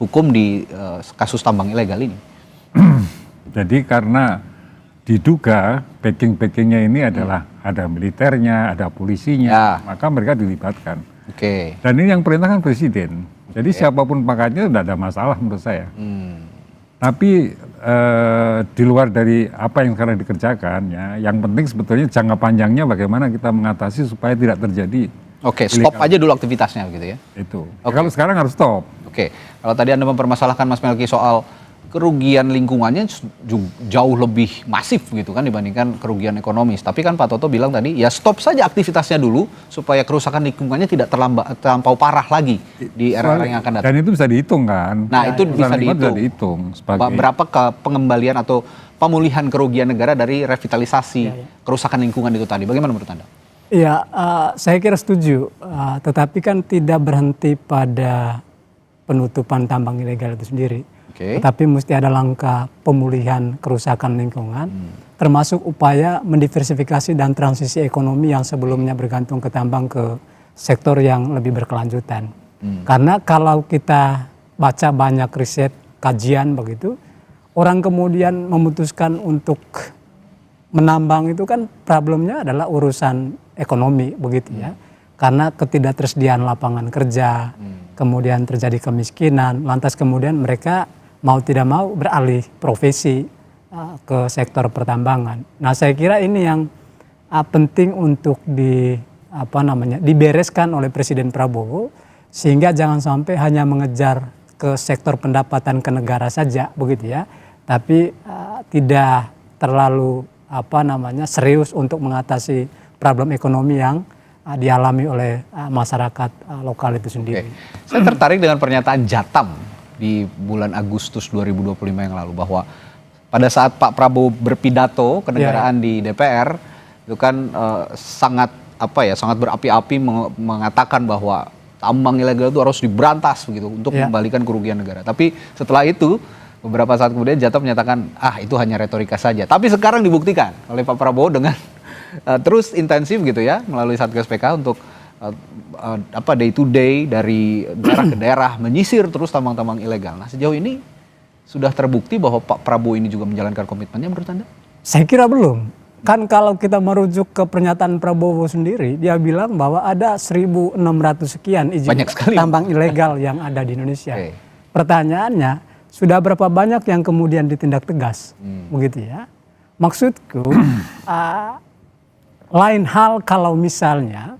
hukum di kasus tambang ilegal ini? Jadi karena diduga backing-backingnya ini adalah ada militernya, ada polisinya, maka mereka dilibatkan. Dan ini yang perintahkan presiden. Jadi siapapun pangkatnya tidak ada masalah menurut saya. Tapi di luar dari apa yang sekarang dikerjakan, ya, yang penting sebetulnya jangka panjangnya bagaimana kita mengatasi supaya tidak terjadi. Stop aja dulu aktivitasnya gitu ya. Itu. Kalau sekarang harus stop. Kalau tadi Anda mempermasalahkan Mas Melki soal kerugian lingkungannya jauh lebih masif gitu kan dibandingkan kerugian ekonomis. Tapi kan Pak Toto bilang tadi ya stop saja aktivitasnya dulu supaya kerusakan lingkungannya tidak terlampau parah lagi di era yang akan datang. Dan itu bisa dihitung kan? Nah itu bisa dihitung. Berapa pengembalian atau pemulihan kerugian negara dari revitalisasi kerusakan lingkungan itu tadi? Bagaimana menurut Anda? Ya, saya kira setuju. Tetapi kan tidak berhenti pada penutupan tambang ilegal itu sendiri. Tetapi mesti ada langkah pemulihan kerusakan lingkungan, termasuk upaya mendiversifikasi dan transisi ekonomi yang sebelumnya bergantung ke tambang ke sektor yang lebih berkelanjutan. Karena kalau kita baca banyak riset, kajian begitu, orang kemudian memutuskan untuk menambang itu kan problemnya adalah urusan ekonomi begitu ya. Karena ketidaktersediaan lapangan kerja, kemudian terjadi kemiskinan, lantas kemudian mereka mau tidak mau beralih profesi ke sektor pertambangan. Nah, saya kira ini yang penting untuk dibereskan oleh Presiden Prabowo sehingga jangan sampai hanya mengejar ke sektor pendapatan ke negara saja begitu ya, tapi tidak terlalu serius untuk mengatasi problem ekonomi yang dialami oleh masyarakat lokal itu sendiri. Saya tertarik dengan pernyataan Jatam di bulan Agustus 2025 yang lalu bahwa pada saat Pak Prabowo berpidato kenegaraan di DPR itu kan sangat berapi-api mengatakan bahwa tambang ilegal itu harus diberantas begitu untuk mengembalikan kerugian negara. Tapi setelah itu beberapa saat kemudian Jatam menyatakan itu hanya retorika saja. Tapi sekarang dibuktikan oleh Pak Prabowo dengan terus intensif gitu ya melalui Satgas PK untuk day to day dari daerah ke daerah menyisir terus tambang-tambang ilegal. Nah sejauh ini sudah terbukti bahwa Pak Prabowo ini juga menjalankan komitmennya menurut Anda? Saya kira belum. Kan kalau kita merujuk ke pernyataan Prabowo sendiri, dia bilang bahwa ada 1.600 sekian izin tambang ilegal yang ada di Indonesia. Pertanyaannya, sudah berapa banyak yang kemudian ditindak tegas? Begitu ya. Maksudku, lain hal kalau misalnya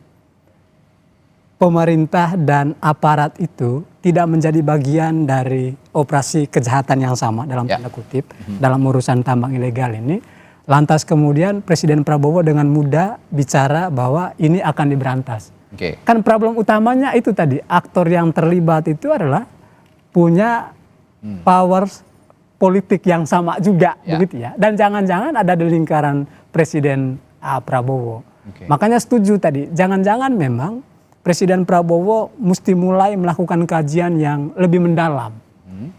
pemerintah dan aparat itu tidak menjadi bagian dari operasi kejahatan yang sama dalam tanda kutip dalam urusan tambang ilegal ini, lantas kemudian Presiden Prabowo dengan mudah bicara bahwa ini akan diberantas. Kan problem utamanya itu tadi, aktor yang terlibat itu adalah punya power politik yang sama juga begitu ya, dan jangan-jangan ada di lingkaran Presiden Prabowo. Makanya setuju tadi, jangan-jangan memang Presiden Prabowo mesti mulai melakukan kajian yang lebih mendalam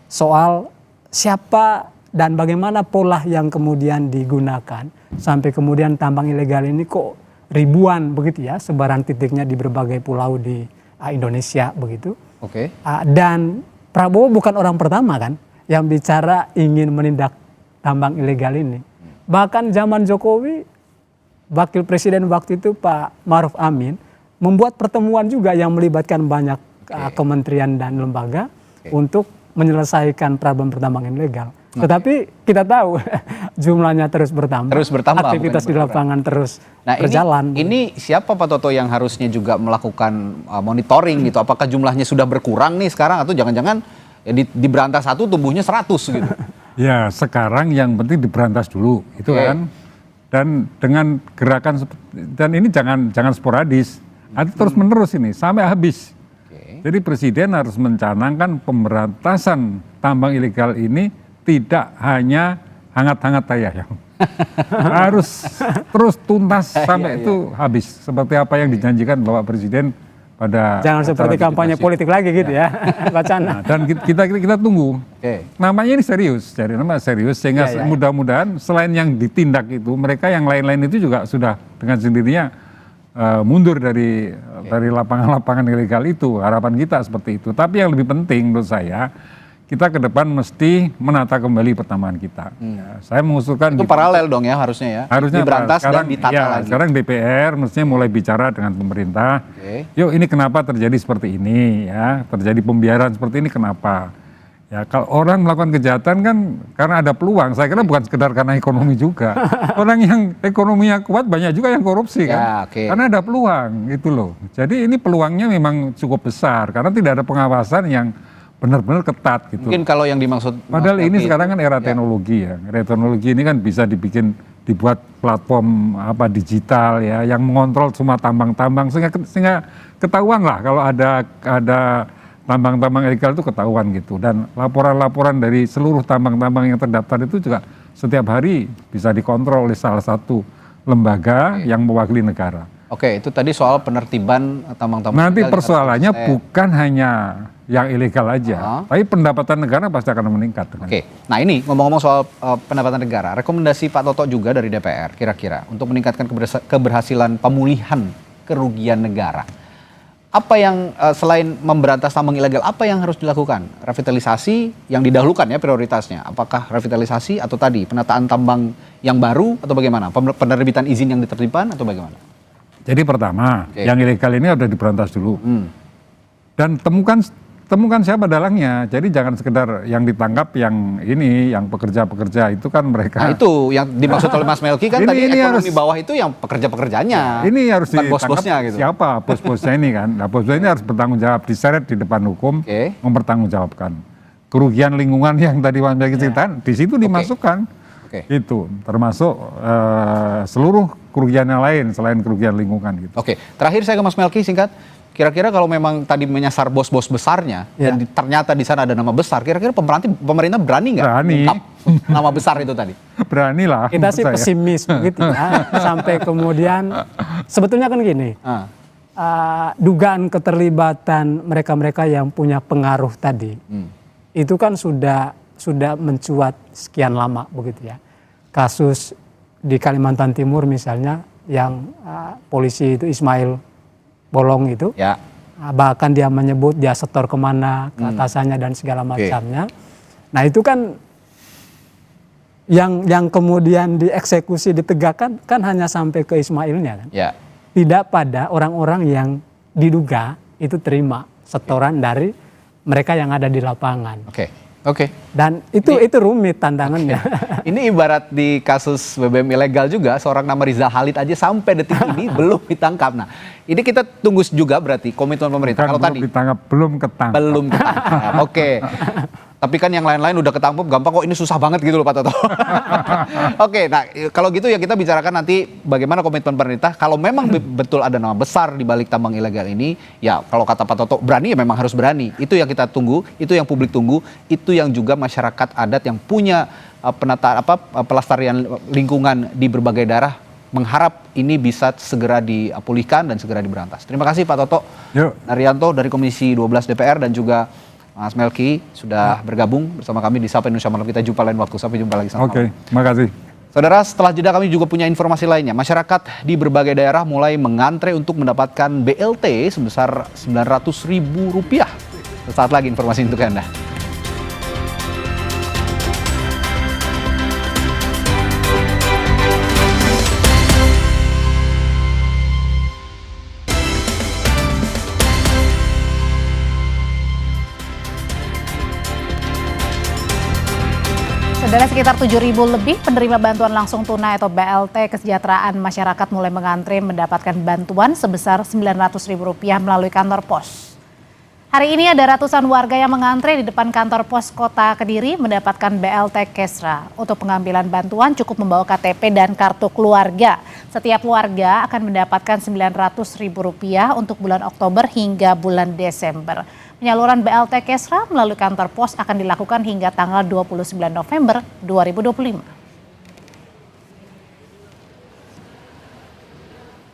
soal siapa dan bagaimana pola yang kemudian digunakan sampai kemudian tambang ilegal ini kok ribuan begitu ya, sebaran titiknya di berbagai pulau di Indonesia begitu. Dan Prabowo bukan orang pertama kan yang bicara ingin menindak tambang ilegal ini. Bahkan zaman Jokowi, Wakil Presiden waktu itu Pak Maruf Amin membuat pertemuan juga yang melibatkan banyak kementerian dan lembaga untuk menyelesaikan problem pertambangan ilegal. Tetapi kita tahu jumlahnya terus bertambah, aktivitas di lapangan terus berjalan. Ini siapa Pak Toto yang harusnya juga melakukan monitoring gitu? Apakah jumlahnya sudah berkurang nih sekarang atau jangan-jangan diberantas satu tumbuhnya 100 gitu? Ya sekarang yang penting diberantas dulu itu kan. Dan dengan gerakan dan ini jangan sporadis. Ada terus menerus ini sampai habis. Jadi Presiden harus mencanangkan pemberantasan tambang ilegal ini tidak hanya hangat-hangat tayang. Harus terus tuntas sampai itu habis. Seperti apa yang dijanjikan Bapak Presiden pada jangan seperti kampanye politik lagi gitu ya, wacana. Dan kita tunggu. Namanya ini serius, jadi nama serius sehingga mudah-mudahan selain yang ditindak itu, mereka yang lain-lain itu juga sudah dengan sendirinya mundur dari lapangan-lapangan ilegal itu. Harapan kita seperti itu. Tapi yang lebih penting menurut saya, kita ke depan mesti menata kembali pertambangan kita. Saya mengusulkan itu paralel dong ya harusnya ya. Harusnya diberantas dan ditata lagi. Sekarang DPR mestinya mulai bicara dengan pemerintah. Yuk ini kenapa terjadi seperti ini ya, terjadi pembiaran seperti ini kenapa? Ya kalau orang melakukan kejahatan kan karena ada peluang. Saya kira bukan sekedar karena ekonomi juga. Orang yang ekonominya kuat banyak juga yang korupsi kan. Karena ada peluang gitu loh. Jadi ini peluangnya memang cukup besar karena tidak ada pengawasan yang benar-benar ketat gitu. Mungkin kalau yang dimaksud Padahal ini sekarang kan era ya. teknologi ya. Era teknologi ini kan bisa dibuat platform digital ya yang mengontrol semua tambang-tambang sehingga ketahuan lah kalau ada tambang-tambang ilegal itu ketahuan gitu. Dan laporan-laporan dari seluruh tambang-tambang yang terdaftar itu juga setiap hari bisa dikontrol oleh salah satu lembaga yang mewakili negara. Oke, itu tadi soal penertiban tambang-tambang. Nanti persoalannya bukan hanya yang ilegal aja, tapi pendapatan negara pasti akan meningkat. Oke, nah ini ngomong-ngomong soal pendapatan negara, rekomendasi Pak Toto juga dari DPR kira-kira untuk meningkatkan keberhasilan pemulihan kerugian negara. Apa yang selain memberantas tambang ilegal, apa yang harus dilakukan? Revitalisasi yang didahulukan ya prioritasnya. Apakah revitalisasi atau tadi penataan tambang yang baru atau bagaimana? Penerbitan izin yang ditertibkan atau bagaimana? Jadi pertama, yang ilegal ini sudah diberantas dulu. Dan temukan siapa dalangnya. Jadi jangan sekedar yang ditangkap yang pekerja-pekerja itu kan mereka. Nah itu yang dimaksud oleh Mas Melki kan tadi ekonomi bawah itu yang pekerja-pekerjanya. Ini harus ditangkap bos-bosnya gitu. Siapa bos-bosnya ini kan. Nah bos-bosnya ini harus bertanggung jawab, diseret di depan hukum, mempertanggungjawabkan. Kerugian lingkungan yang tadi Mas Melki ceritakan, di situ dimasukkan. Itu termasuk seluruh kerugian yang lain selain kerugian lingkungan gitu. Oke, terakhir saya ke Mas Melki singkat. Kira-kira kalau memang tadi menyasar bos-bos besarnya dan ternyata di sana ada nama besar, kira-kira pemerintah berani nggak mengungkap nama besar itu tadi? Berani lah. Kita sih pesimis begitu ya. Sampai kemudian sebetulnya kan gini, dugaan keterlibatan mereka-mereka yang punya pengaruh tadi, itu kan sudah mencuat sekian lama begitu ya. Kasus di Kalimantan Timur misalnya yang polisi itu Ismail Bolong itu, bahkan dia menyebut dia setor kemana ke atasannya dan segala macamnya. Nah itu kan yang kemudian dieksekusi ditegakkan kan hanya sampai ke Ismailnya kan. Tidak pada orang-orang yang diduga itu terima setoran dari mereka yang ada di lapangan. Oke. Dan itu rumit tantangannya. Ini ibarat di kasus BBM ilegal juga, seorang nama Rizal Khalid aja sampai detik ini belum ditangkap. Nah, ini kita tunggu juga berarti komitmen pemerintah. Kalau tadi belum ketangkap. Belum ketangkap. Oke. Tapi kan yang lain-lain udah ketangkep gampang kok, ini susah banget gitu loh Pak Toto. Oke, nah kalau gitu ya kita bicarakan nanti bagaimana komitmen pemerintah. Kalau memang betul ada nama besar di balik tambang ilegal ini, ya kalau kata Pak Toto berani ya memang harus berani. Itu yang kita tunggu, itu yang publik tunggu, itu yang juga masyarakat adat yang punya pelestarian lingkungan di berbagai daerah mengharap ini bisa segera dipulihkan dan segera diberantas. Terima kasih Pak Toto Naryanto dari Komisi 12 DPR dan juga Mas Melki sudah bergabung bersama kami di Sapa Indonesia Malam. Kita jumpa lain waktu. Sampai jumpa lagi. Oke, terima kasih. Saudara, setelah jeda kami juga punya informasi lainnya. Masyarakat di berbagai daerah mulai mengantre untuk mendapatkan BLT sebesar Rp900.000. Sesaat lagi informasi untuk Anda. Saudara, sekitar 7.000 lebih penerima bantuan langsung tunai atau BLT kesejahteraan masyarakat mulai mengantre mendapatkan bantuan sebesar Rp900.000 melalui kantor pos. Hari ini ada ratusan warga yang mengantre di depan kantor pos Kota Kediri mendapatkan BLT Kesra. Untuk pengambilan bantuan cukup membawa KTP dan kartu keluarga. Setiap warga akan mendapatkan Rp900.000 untuk bulan Oktober hingga bulan Desember. Penyaluran BLT Kesra melalui kantor pos akan dilakukan hingga tanggal 29 November 2025.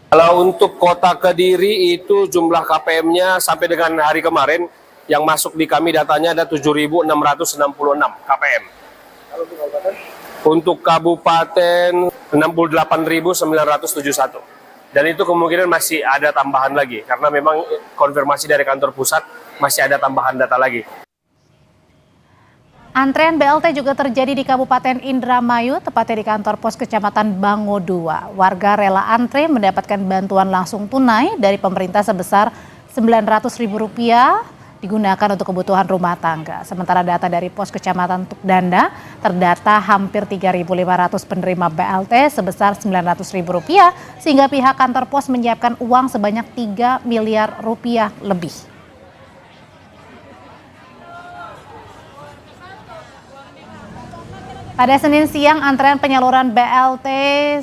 Kalau untuk Kota Kediri itu jumlah KPM-nya sampai dengan hari kemarin yang masuk di kami datanya ada 7.666 KPM. Untuk kabupaten 68.971. Dan itu kemungkinan masih ada tambahan lagi karena memang konfirmasi dari kantor pusat masih ada tambahan data lagi. Antrean BLT juga terjadi di Kabupaten Indramayu, tepatnya di kantor pos Kecamatan Bango 2. Warga rela antre mendapatkan bantuan langsung tunai dari pemerintah sebesar Rp900.000 digunakan untuk kebutuhan rumah tangga. Sementara data dari pos Kecamatan Tukdanda terdata hampir 3.500 penerima BLT sebesar Rp900.000 sehingga pihak kantor pos menyiapkan uang sebanyak Rp3 miliar lebih. Pada Senin siang, antrean penyaluran BLT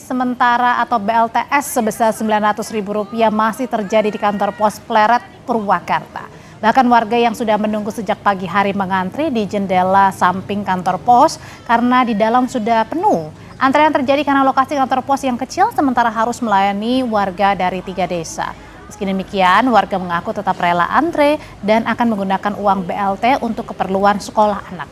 sementara atau BLTS sebesar Rp900.000 masih terjadi di kantor pos Pleret, Purwakarta. Bahkan warga yang sudah menunggu sejak pagi hari mengantri di jendela samping kantor pos karena di dalam sudah penuh. Antrean terjadi karena lokasi kantor pos yang kecil sementara harus melayani warga dari 3 desa. Meski demikian, warga mengaku tetap rela antre dan akan menggunakan uang BLT untuk keperluan sekolah anak.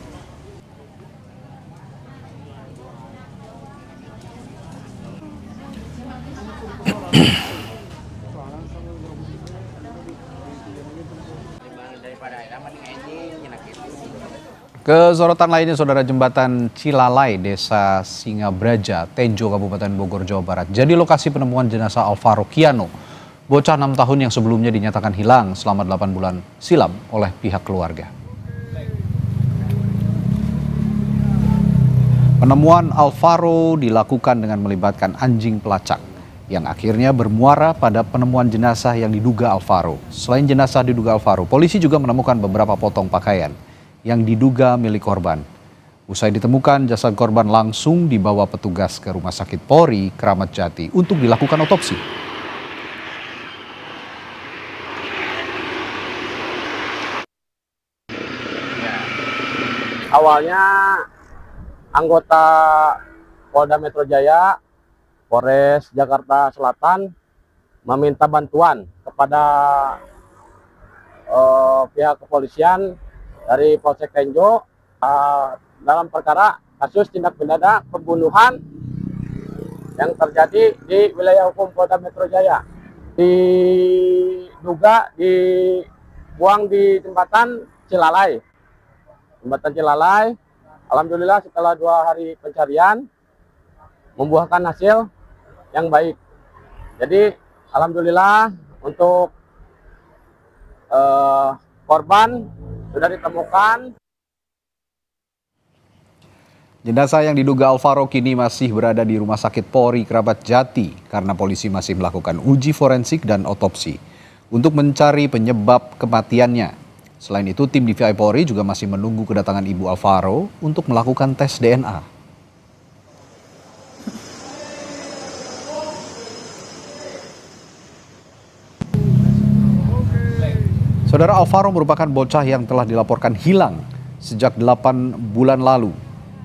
Kesorotan lainnya, Saudara, jembatan Cilalai, Desa Singabraja, Tenjo, Kabupaten Bogor, Jawa Barat, jadi lokasi penemuan jenazah Alvaro Kiano, bocah 6 tahun yang sebelumnya dinyatakan hilang selama 8 bulan silam oleh pihak keluarga. Penemuan Alvaro dilakukan dengan melibatkan anjing pelacak yang akhirnya bermuara pada penemuan jenazah yang diduga Alvaro. Selain jenazah diduga Alvaro, polisi juga menemukan beberapa potong pakaian yang diduga milik korban. Usai ditemukan, jasad korban langsung dibawa petugas ke Rumah Sakit Polri Kramat Jati untuk dilakukan otopsi. Awalnya anggota Polda Metro Jaya, Polres Jakarta Selatan meminta bantuan kepada pihak kepolisian dari Polsek Tenjo dalam perkara kasus tindak pidana pembunuhan yang terjadi di wilayah hukum Polda Metro Jaya. Diduga dibuang di jembatan Cilalai. Jembatan Cilalai, alhamdulillah setelah 2 hari pencarian membuahkan hasil yang baik. Jadi alhamdulillah untuk korban sudah ditemukan. Jenazah yang diduga Alvaro kini masih berada di Rumah Sakit Polri Kramat Jati karena polisi masih melakukan uji forensik dan otopsi untuk mencari penyebab kematiannya. Selain itu, tim DVI Polri juga masih menunggu kedatangan Ibu Alvaro untuk melakukan tes DNA. Saudara, Alvaro merupakan bocah yang telah dilaporkan hilang sejak 8 bulan lalu.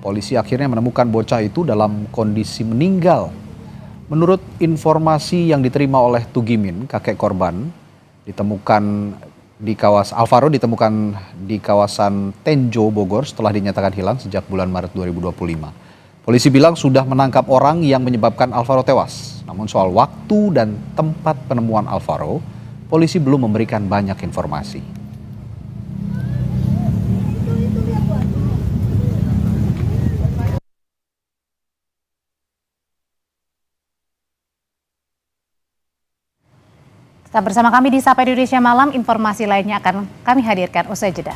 Polisi akhirnya menemukan bocah itu dalam kondisi meninggal. Menurut informasi yang diterima oleh Tugimin, kakek korban, Alvaro ditemukan di kawasan Tenjo, Bogor setelah dinyatakan hilang sejak bulan Maret 2025. Polisi bilang sudah menangkap orang yang menyebabkan Alvaro tewas. Namun soal waktu dan tempat penemuan Alvaro, polisi belum memberikan banyak informasi. Tetap bersama kami di Sapa Indonesia Malam, informasi lainnya akan kami hadirkan usai jeda.